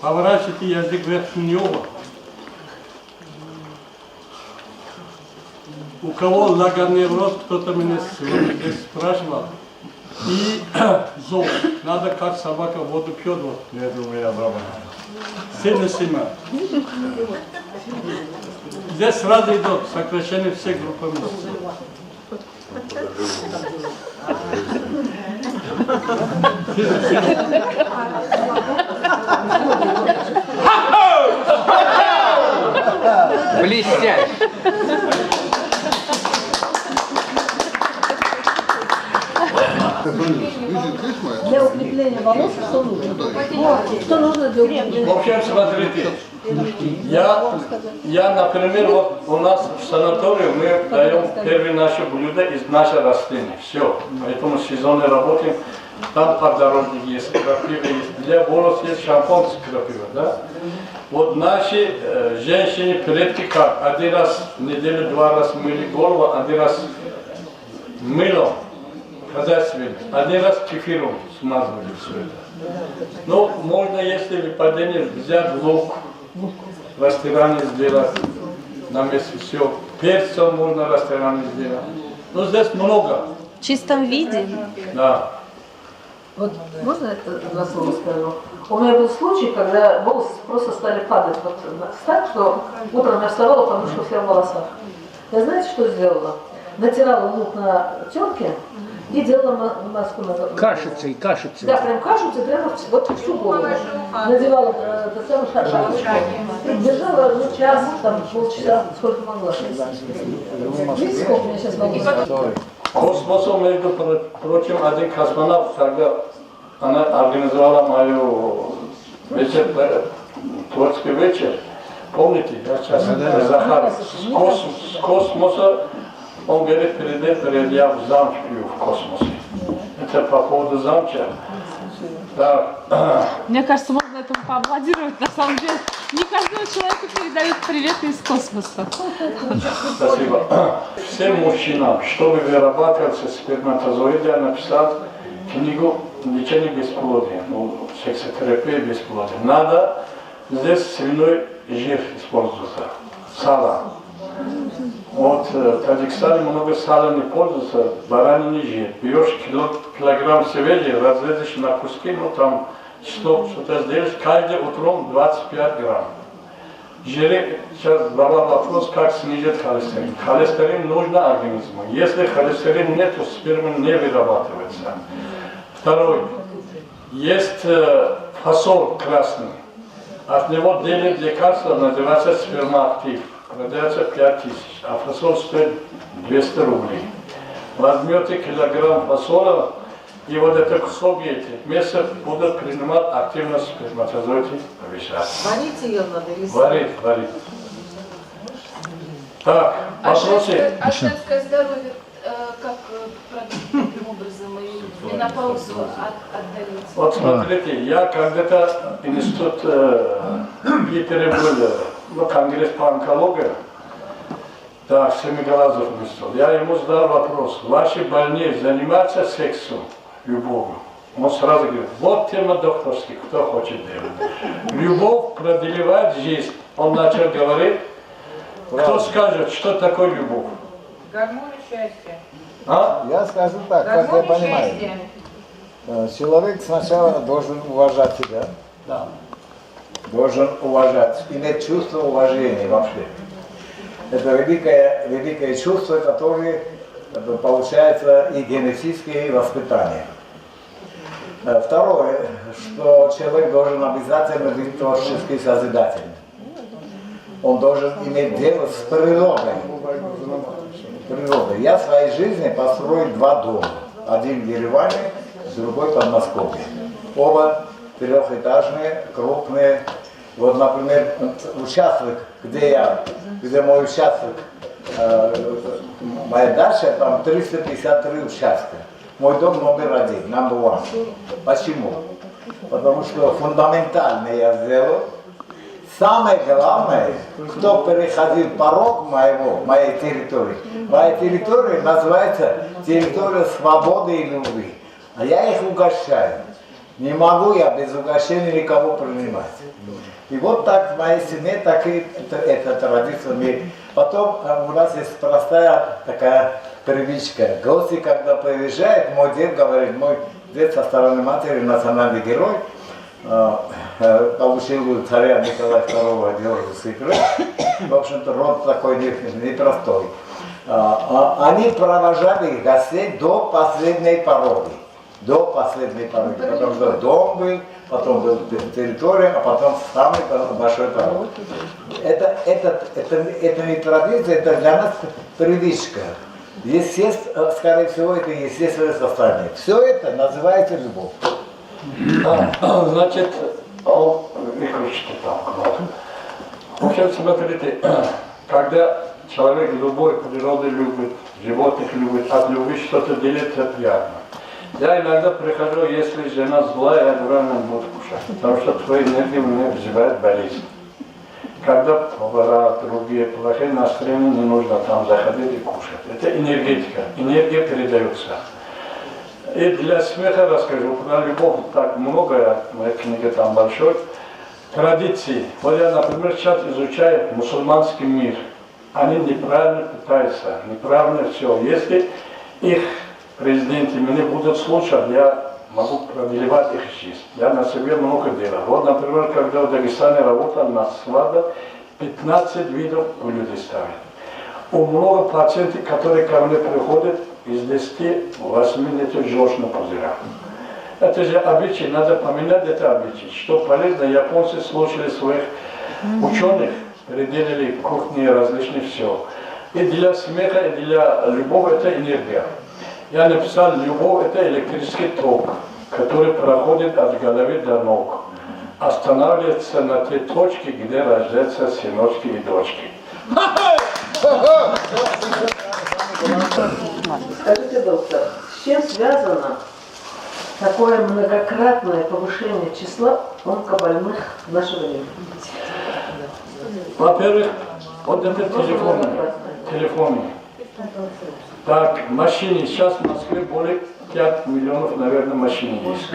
Поворачивайте язык вверх-вниз. У кого лагерный рот, кто-то меня спрашивал. И зов. Надо, как собака воду пьет. Вот. Это у меня дома. Сильно. Здесь сразу идет сокращение всех групп мышц. Блестяще. Для укрепления волос что нужно? Что нужно для укрепления? В общем, смотрите, я, например, вот у нас в санатории мы даем первые наши блюда из наших растений. Все. Поэтому сезонно работаем. Там подорожник есть, крапива есть. Для волос есть шампунь с крапивой, да? Вот наши женщины, предки как? Один раз в неделю, 2 раза мыли голову, один раз мылом. Хозяйственный. Один раз кефиром смазывали все это. Но можно, если выпадение, взять лук, в ресторане сделать на месте все. Перцем можно в ресторане сделать. Но здесь много. В чистом виде? Да. Вот можно два слова скажу? У меня был случай, когда волосы просто стали падать. Вот так, что утром я вставала, подушка вся в волосах. Я знаете, что сделала? Натирала лук на терке и делала маску на голову. Кашицей. Да, прям кашицей, прямо вот всю голову. Надевала самую шапочку. И держала час, там, полчаса, сколько могла. Видите, сколько у меня сейчас волос? Космосом, между прочим, один космонавт, когда она организовала мою вечер, творческий вечер, помните, я сейчас Захар, с космоса, он говорит, перед я в замке в космосе. Это по поводу замка. Да. Мне кажется, можно этому поаплодировать. На самом деле, не каждому человеку передают приветы из космоса. Спасибо. Всем мужчинам, чтобы вырабатывать сперматозоиды, я написал книгу «Лечение бесплодия», ну, сексотерапия бесплодия. Надо здесь свиной жир использоваться, сало. Вот в Таджикистане много сала не пользуется, баранины жир. Берешь килограмм свежий, разрезаешь на куски, ну там что-то сделаешь, каждый утром 25 грамм. Сейчас задавал вопрос, как снизить холестерин. Холестерин нужно организму. Если холестерин нет, то сперма не вырабатывается. Второй. Есть фасоль красный. От него делят лекарство, называется спермоактив. Продается 5000, а фасоль стоит 200 рублей. Возьмете килограмм фасоля, и вот это кусок эти вместе будут принимать активно сперматозоиды, повышать. Варить ее надо или Варить. Так, вопросы? А женское здоровье каким образом и менопаузу отдалить? Вот смотрите, я когда-то институт в Питере был, конгресс по онкологии, так, Семигалазов институт. Я ему задал вопрос, ваши больные занимаются сексом, любовью? Он сразу говорит, вот тема докторских, кто хочет делать. Любовь продлевает жизнь. Он начал говорить, кто скажет, что такое любовь? Гормоны счастья. А? Я скажу так, как я понимаю. Человек сначала должен уважать себя. Да. Должен уважать, иметь чувство уважения вообще. Это великое чувство, которое получается и генетическое, и воспитание. Второе, что человек должен обязательно быть творческий созидатель. Он должен иметь дело с природой. Я в своей жизни построил 2 дома. Один в Ереване, другой в Подмосковье. Оба трехэтажные, крупные. Вот, например, участок, где мой участок, моя дача, там 353 участка. Мой дом номер 1, number 1. Почему? Потому что фундаментально я сделал. Самое главное, кто переходил порог моей территории. Моя территория называется территория свободы и любви. А я их угощаю. Не могу я без угощения никого принимать. И вот так в моей семье так и эта традиция. Потом у нас есть простая такая привычка. Гости, когда приезжают, мой дед говорит, мой дед со стороны матери национальный герой, получил у царя Николая II Георгиевский крест. В общем-то, род такой непростой. Они провожали гостей до последней пороги. До последней пороги. Потому что дом был, потом был территория, а потом самый большой порог. Это не традиция, это для нас привычка. Естественно, скорее всего, это естественное состояние. Все это называется любовь. Значит, выключите там кнопку. В общем, смотрите, когда человек любой природы любит, животных любит, от любви что-то делает, это приятно. Я иногда прихожу, если жена злая, я говорю, она будет кушать, потому что твоя энергия меня вызывает болезнь. Когда повара, другие, плохие настроения, не нужно там заходить и кушать. Это энергетика, энергия передается. И для смеха расскажу, про любовь так много, моя книга там большой. Традиции. Вот я, например, сейчас изучаю мусульманский мир. Они неправильно пытаются, неправильно все. Если их президенты меня будут слушать, я могу продлевать их жизнь. Я на себе много делал. Вот, например, когда в Дагестане работал на складах, 15 видов у людей ставят. У много пациентов, которые ко мне приходят, из 10, 8 нету желчного пузыря. Это же обычай, надо поменять это обычай. Что полезно, японцы слушали своих ученых, переделали кухни различные все. И для смеха, и для любови это энергия. Я написал, любовь это электрический ток, который проходит от головы до ног. Останавливается на той точке, где рождаются сыночки и дочки. Скажите, доктор, с чем связано такое многократное повышение числа онкобольных в наше время? Во-первых, вот это телефоны. Так, машины. Сейчас в Москве более 5 миллионов, наверное, машин есть.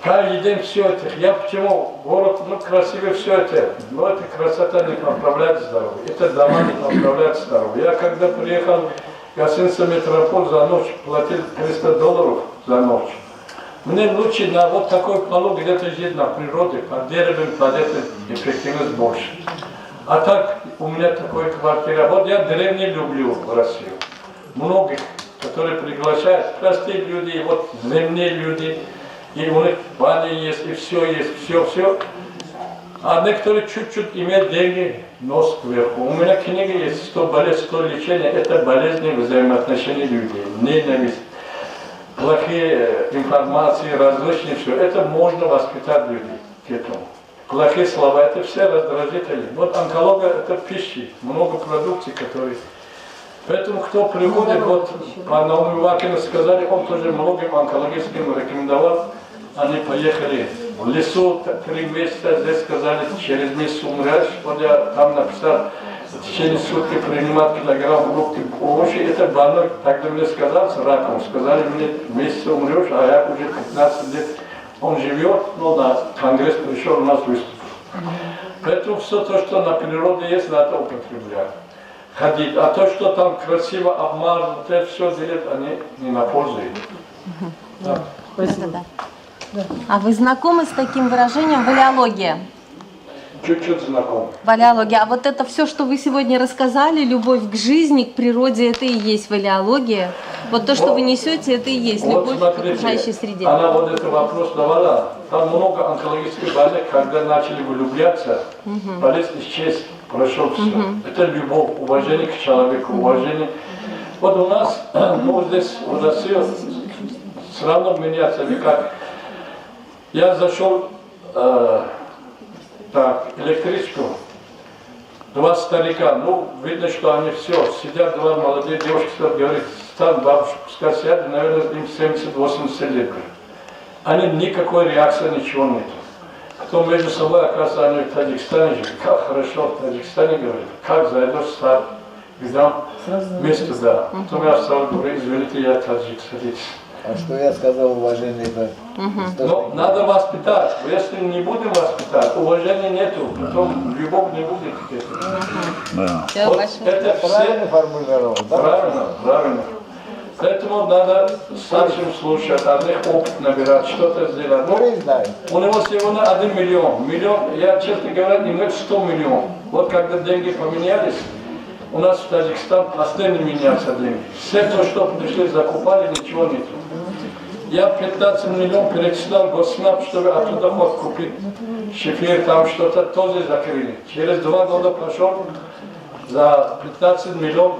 Каждый день все это. Я почему? Город, красивый все это. Но эта красота не поправляет здоровье. Это дома не поправляет здоровье. Я когда приехал в гостиницу «Метрополь», за ночь платил $300 за ночь. Мне лучше на вот такой полу где-то жить на природе, под деревом, под этой эффективность больше. А так, у меня такая квартира. Вот я деревни люблю в Россию. Многих, которые приглашают, простые люди, вот земные люди, и у них баня есть, и все есть, все. А некоторые чуть-чуть имеют деньги, нос кверху. У меня книга есть, 100 болезней, 100 лечения, это болезни взаимоотношений людей, ненависть, плохие информации, различные, все. Это можно воспитать людей к этому. Плохие слова, это все раздражители. Вот онкология, это пищи, много продукций, которые... Поэтому кто приходит, вот по Науму Ивакину сказали, он тоже многим онкологическим рекомендовал, они поехали в лесу 3 месяца, здесь сказали, через месяц умрешь, вот я там написал, в течение суток принимать килограмм фруктов, овощи, это больной, тогда мне сказал, с раком, сказали мне, месяц умрешь, а я уже 15 лет, он живет, ну на конгресс пришел, у нас выступил. Поэтому все то, что на природе есть, надо употреблять. Ходить. А то, что там красиво обмазано, это все делят, они не на пользу. Да. А вы знакомы с таким выражением «валеология»? Чуть-чуть знаком. Валеология. А вот это все, что вы сегодня рассказали, любовь к жизни, к природе, это и есть валеология. Вот то, что вы несете, это и есть любовь к окружающей среде. Она вот этот вопрос давала. Там много онкологических больных, когда начали влюбляться, болезнь исчез, прошел все. Это любовь, уважение к человеку, уважение. Вот у нас, ну здесь в России все равно меняется, как я зашел так, электричку, 2 старика, ну, видно, что они все, сидят 2 молодые девушки, говорят, стань, бабушка, пускай сядет, наверное, им 70-80 лет. Они никакой реакции, ничего нет. Потом между собой, оказывается, они в Таджикистане живут. Как хорошо в Таджикистане, говорят, как зайдешь в сад, где место, да. Потом я встал, говорю, извините, я таджик, садитесь. А что я сказал, уважение? Но надо воспитать. Если не будем воспитать, уважения нету, потом любовь не будет. Вот это правильно формулировал, да? Правильно. Поэтому надо старшим слушать, от них опыт набирать, что-то сделать. Ну, у него сегодня 1 миллион. Я, честно говоря, имею 100 миллионов. Вот когда деньги поменялись, у нас в Таджикистане постоянно меняются деньги. Все то, что пришли, закупали, ничего нет. Я 15 миллионов перечислял Госнаб, чтобы оттуда хоть купить шифер, там что-то тоже закрыли. Через 2 года прошел, за 15 миллионов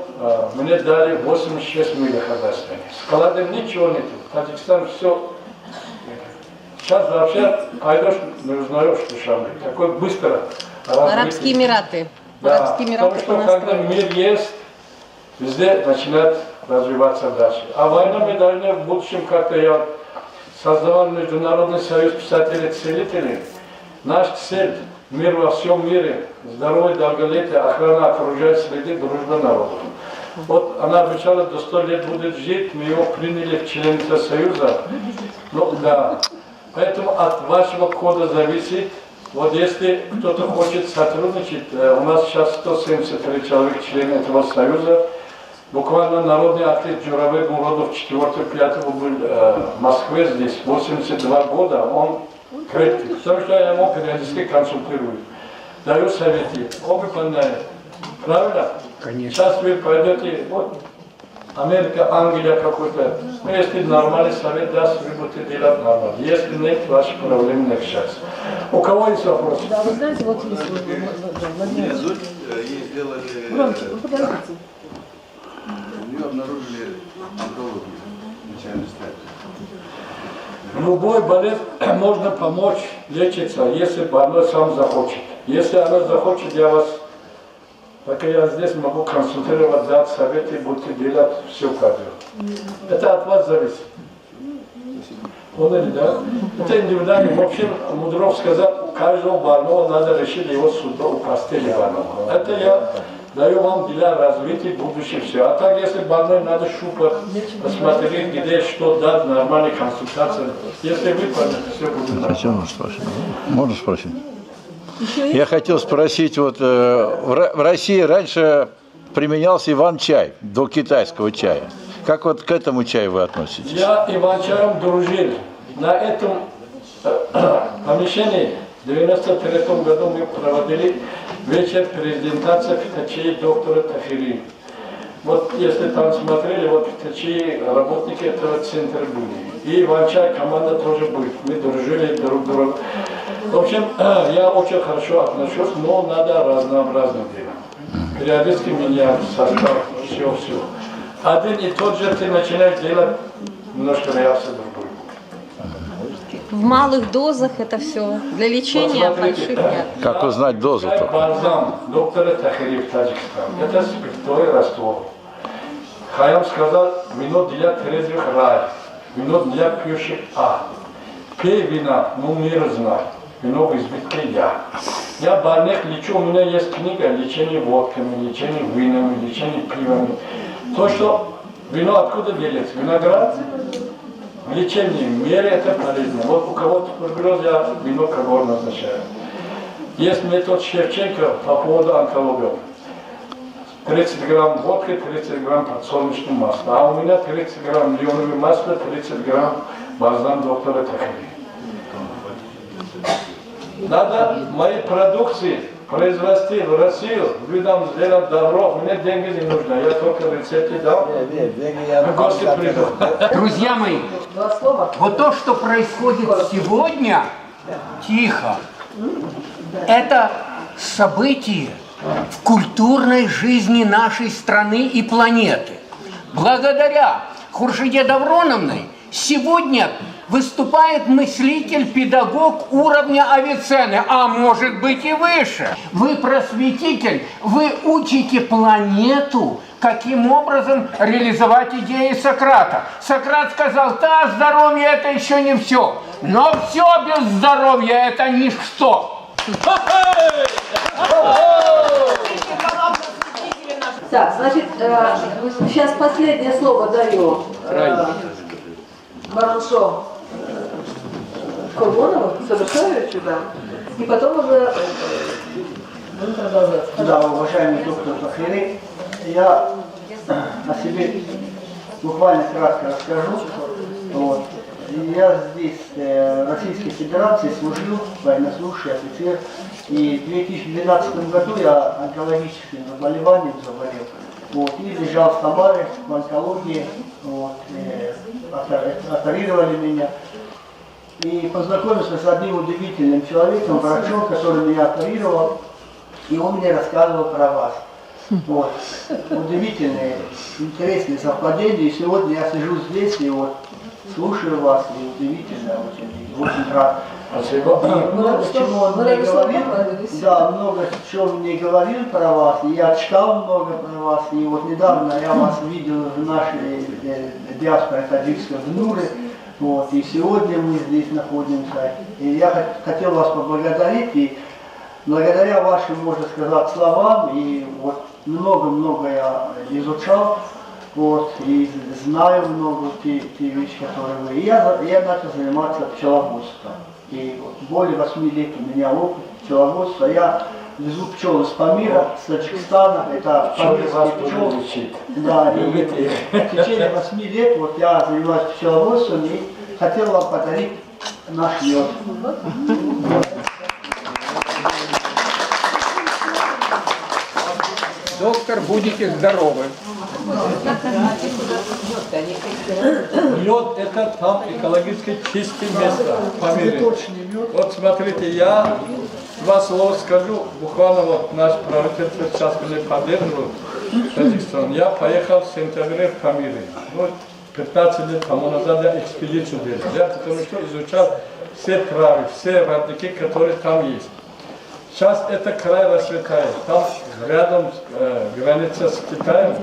мне дали 86 миль хозяйственных. С складом ничего нет. Таджикистан все. Сейчас вообще пойдешь, не узнаешь, что Шамбе. Такой быстро. Арабские Эмираты. Да, потому что когда мир есть, везде начинает развиваться дальше. А война мы должны в будущем, как-то я создавал Международный союз писателей-целителей. Наш цель – мир во всем мире, здоровье, долголетие, охрана окружающей среды, дружба народов. Вот она обещала, до 100 лет будет жить, мы его приняли в членство союза. Ну да, поэтому от вашего кода зависит. Вот если кто-то хочет сотрудничать, у нас сейчас 173 человека члены этого союза. Буквально народный артист Джуравек Муродов 4-5 был в Москве здесь, 82 года, он крепкий. Потому что я ему периодически консультирую. Даю советы, выполняю. Правильно? Конечно. Сейчас вы пойдете, вот, Америка, Англия какой-то. Ну, если нормальный совет даст, вы будете делать нормально. Если нет, ваши проблемы не решаются. У кого есть вопросы? Да, вы знаете, вот есть Меня зовут, ей сделали... Громче, вы подождите. У нее обнаружили онкологию в начальной стадии. Любой болезнь можно помочь лечиться, если больной сам захочет. Если она захочет, я вас, пока я здесь могу консультировать, дать советы, будете делать все как делать. Это от вас зависит. Поняли, да? Это индивидуально. В общем, Мудров сказал, у каждого больного надо решить его судьбу у постели больного. Это я даю вам для развития будущего все. А так, если больной надо щупать, посмотреть, где что дать, нормальной консультации. Если вы все будет нормально. Можно спросить? Я хотел спросить, вот в России раньше применялся Иван-чай до китайского чая. Как вот к этому чаю вы относитесь? Я Иван-чаем дружил. На этом помещении В 1993 году мы проводили вечер презентации в Тачии доктора Тафири. Вот если там смотрели, вот в Тачии работники этого центра были. И Иван-Чай команда тоже будет. Мы дружили друг друга. В общем, я очень хорошо отношусь, но надо разнообразно делать. Периодически меняют состав, все. Один и тот же ты начинаешь делать, немножко реакция другой. В малых дозах это все. Для лечения Вот больших нет. Как узнать дозу-то? Бальзам доктора Тахири в Таджикистане. Это спиртовый раствор. Хаям сказал, вино для трезвых рай, вино для пьющих Пей вина, но мир знает. Вино в избытке я. Я больных лечу, у меня есть книга лечение водками, лечение винами, лечение пивами. То, что вино откуда делится? Виноград. В лечении мере это полезно. Вот у кого-то туберкулез, я вино когор назначаю. Есть метод Шевченко по поводу онкологии. 30 грамм водки, 30 грамм подсолнечного масла. А у меня 30 грамм льонового масла, 30 грамм бальзам доктора Тахири. Надо мои продукции произвести в Россию, вы нам сделать добро, мне деньги не нужно, я только рецепты дам, гости придут. Друзья мои, вот то, что происходит сегодня, тихо, это событие в культурной жизни нашей страны и планеты. Благодаря Хуршиде Давроновне сегодня выступает мыслитель, педагог уровня Авиценны, а может быть и выше. Вы просветитель, вы учите планету, каким образом реализовать идеи Сократа. Сократ сказал, да, здоровье это еще не все, но все без здоровья это ничто. Так, значит, сейчас последнее слово даю Бараншо Курбонову, Совершаевичу, да, и потом уже будем продолжать. Да, уважаемый доктор Тахири, я о себе буквально кратко расскажу. Вот. Я здесь, в Российской Федерации, служил, военнослужащий офицер, и в 2012 году я онкологическим заболеванием заболел. Вот, и лежал в Самаре в онкологии, вот, оперировали меня. И познакомился с одним удивительным человеком, врачом, который меня оперировал, и он мне рассказывал про вас. Вот. Удивительные, интересные совпадения. И сегодня я сижу здесь и вот слушаю вас, и удивительно очень рад. Спасибо. Много чего он мне говорил, да, много чего мне говорил про вас, и я читал много про вас, и вот недавно я вас видел в нашей диаспоре таджикской в Нуре, вот, и сегодня мы здесь находимся. И я хотел вас поблагодарить, и благодаря вашим, можно сказать, словам, и вот много я изучал, вот, и знаю много те вещи, которые вы. И я начал заниматься пчеловодством. И вот более 8 лет у меня опыт пчеловодства. Я везу пчел из Памира, с Таджикистана. Это памирские пчелы. Да, и в течение 8 лет вот я занимаюсь пчеловодством и хотел вам подарить наш мед. Доктор, будете здоровы. Мед это там экологически чистое место в Памире. Вот смотрите, я два слова скажу, буквально вот наш правительство сейчас меня поддерживает, Таджикистан. Я поехал в сентябре в Памире. Вот 15 лет тому назад я экспедицию делал. Я потому что изучал все травы, все родники, которые там есть. Сейчас это край расцветает. Там рядом граница с Китаем,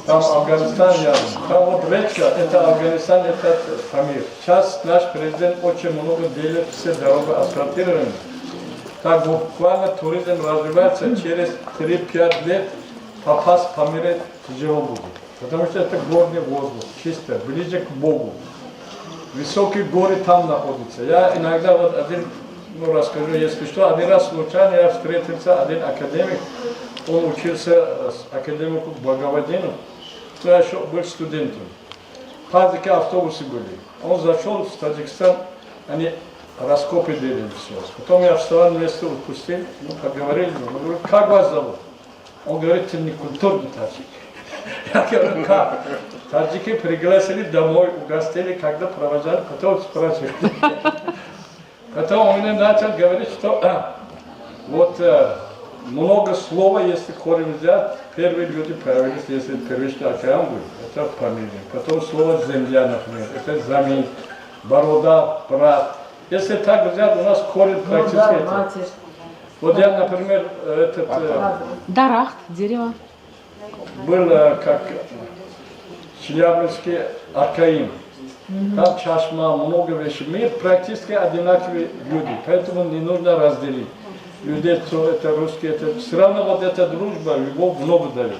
там Афганистан рядом. Там вот речка, это Афганистан, это Памир. Сейчас наш президент очень много делает, все дороги асфальтированы. Так буквально туризм развивается, через 3-5 лет попасть в Памир тяжело будет. Потому что это горный воздух, чисто, ближе к Богу. Высокие горы там находятся. Я иногда вот расскажу, если что, один раз случайно я встретился, один академик, он учился с академиком Благоводину, я еще был студентом. Пазики автобусы были. Он зашел в Таджикистан, они раскопы делали все. Потом я встал вместе, отпустил, поговорили, он говорит, как вас зовут? Он говорит, ты не культурный таджик. Я говорю, как? Таджики пригласили домой, угостили, когда провожали, потом спрашивали. Потом он мне начал говорить, что вот много слова, если корень взять, первые люди появились, если первичный океан был, это фамилия. Потом слово земля, например, это замин, борода, брат. Если так взять, у нас корень практически. Вот я, например, Дарахт, дерево. Был как Челябинский Аркаим. Там чашма, много вещей. Мир практически одинаковые люди, поэтому не нужно разделить. Людей, кто это русские, это все равно вот эта дружба, любовь много дает.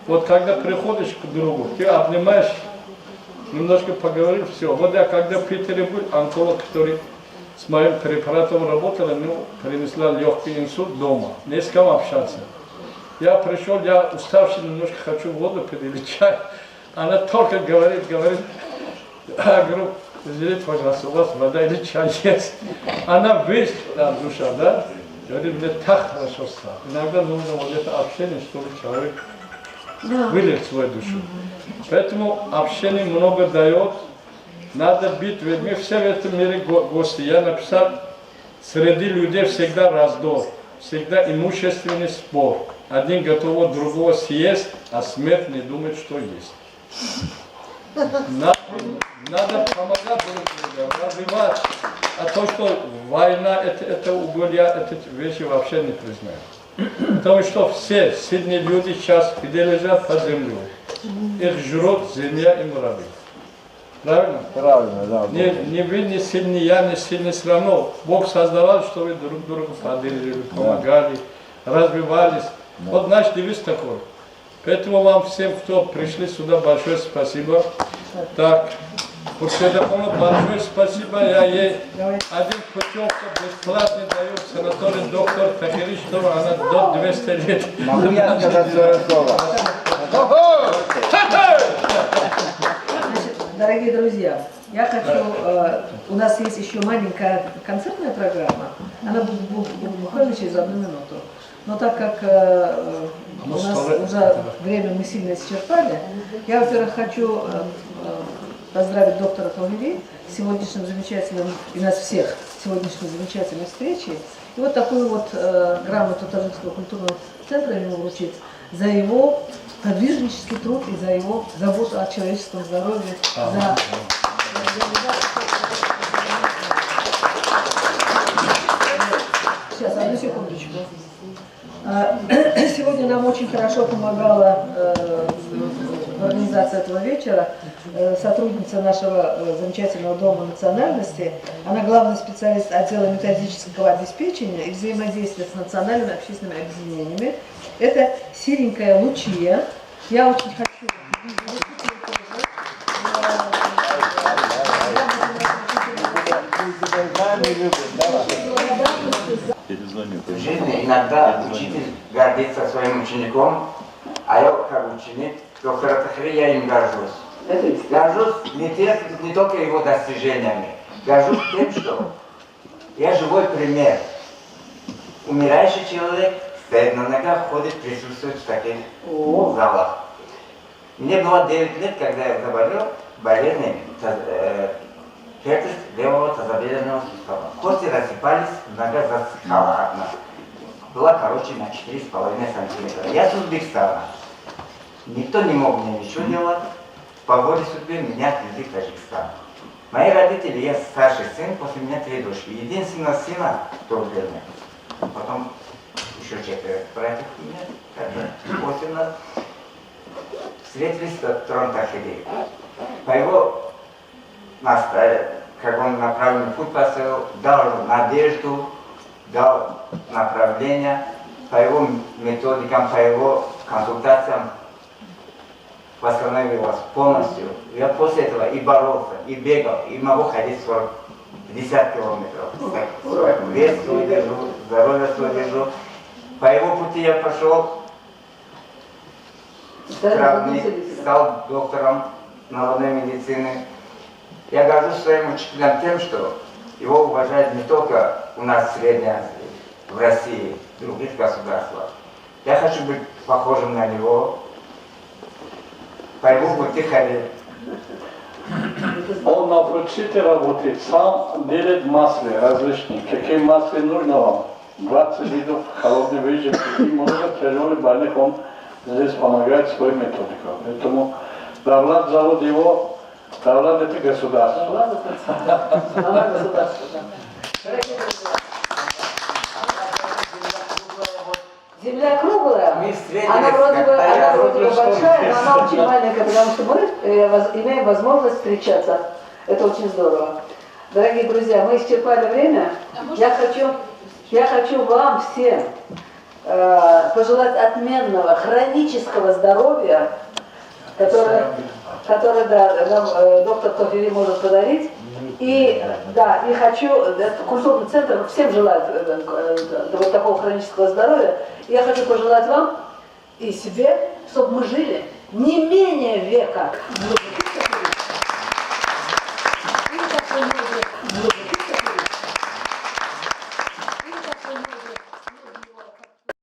Вот когда приходишь к другу, ты обнимаешь, немножко поговорил, все. Вот я когда в Питере был, онколог, который с моим препаратом работал, ему принесла легкий инсульт дома, не с кем общаться. Я пришел, я уставший, немножко хочу воду пить или чай. Она только говорит, я говорю, извините, пожалуйста, у вас вода или чай есть? Она весь, душа, да? Говорит, мне так хорошо стало. Иногда нужно вот это общение, чтобы человек вылить свою душу. Поэтому общение много дает. Надо быть, ведь мы все в этом мире гости. Я написал, среди людей всегда раздор, всегда имущественный спор. Один готов другого съесть, а смерть не думает, что есть. Надо помогать друг другу, развивать. А то, что война, это уголья, эти вещи вообще не признают. Потому что все сильные люди сейчас, где лежат под землей, их жрут земля и муравьи. Правильно? Правильно, да. Не вы не сильный, я не сильный, все равно. Бог создавал, чтобы друг другу поддерживали, помогали, развивались. Вот наш девиз такой. Поэтому вам всем, кто пришли сюда, большое спасибо. Так, по телефону большое спасибо. Я ей один путевка бесплатно даю в санаторий доктор Тахири, чтобы она до 200 лет. Могу я сказать свое слово? Дорогие друзья, я хочу, у нас есть еще маленькая концертная программа, она будет буквально через 1 минуту. Но так как у нас уже время мы сильно исчерпали, я, во-первых, хочу поздравить доктора Талгири с сегодняшним замечательным, и нас всех, сегодняшней замечательной встречей. И вот такую вот грамоту Таджикского культурного центра ему вручить за его подвижнический труд и за его заботу о человеческом здоровье. Сейчас, одну секундочку. Сегодня нам очень хорошо помогала в организации этого вечера сотрудница нашего замечательного Дома национальности. Она главный специалист отдела методического обеспечения и взаимодействия с национальными общественными объединениями. Это серенькая Лучия. Я очень хочу... В жизни иногда учитель гордится своим учеником, а я как ученик доктора Тахири, я им горжусь. Горжусь не только его достижениями, горжусь тем, что я живой пример. Умирающий человек стоит на ногах, ходит, присутствует в таких залах. Мне было 9 лет, когда я заболел болезнью фетис левого тазобедренного сустава. Кости рассыпались, нога засыхала одна. Была короче на 4,5 сантиметра. Я с Узбекистана. Никто не мог мне ничего делать. По воле судьбы меня отвезли в Таджикистан. Мои родители, я старший сын, после меня 3 дочки. Единственного сына в то время. Потом еще 4 братьев у меня, 8 нас. Встретились в Трон Тахири. По его как он на правильный путь поставил, дал надежду, дал направление, по его методикам, по его консультациям восстановилась полностью. Я после этого и боролся, и бегал, и могу ходить 50 километров. Вес свой держу, здоровье свое держу. По его пути я пошел, стал доктором народной медицины. Я горжусь своим учителям тем, что Его уважают не только у нас в Средней Азии, в России, в других государствах. Я хочу быть похожим на него, по его пути ходить. Он на фрутите работает, сам делает маслы различные. Какие маслы нужно вам? 20 видов холодной выжимки и много тяжелых больных он здесь помогает своей методикой. Поэтому Давлат зовут его, Давлат это государство. Давлат государство, да. Дорогие друзья, Земля круглая, она вроде бы большая, но она очень маленькая, потому что мы имеем возможность встречаться. Это очень здорово. Дорогие друзья, мы исчерпали время. Я хочу вам всем пожелать отменного хронического здоровья, которое нам доктор Тофели может подарить. И хочу, культурный центр всем желает вот такого хронического здоровья. И я хочу пожелать вам и себе, чтобы мы жили не менее века.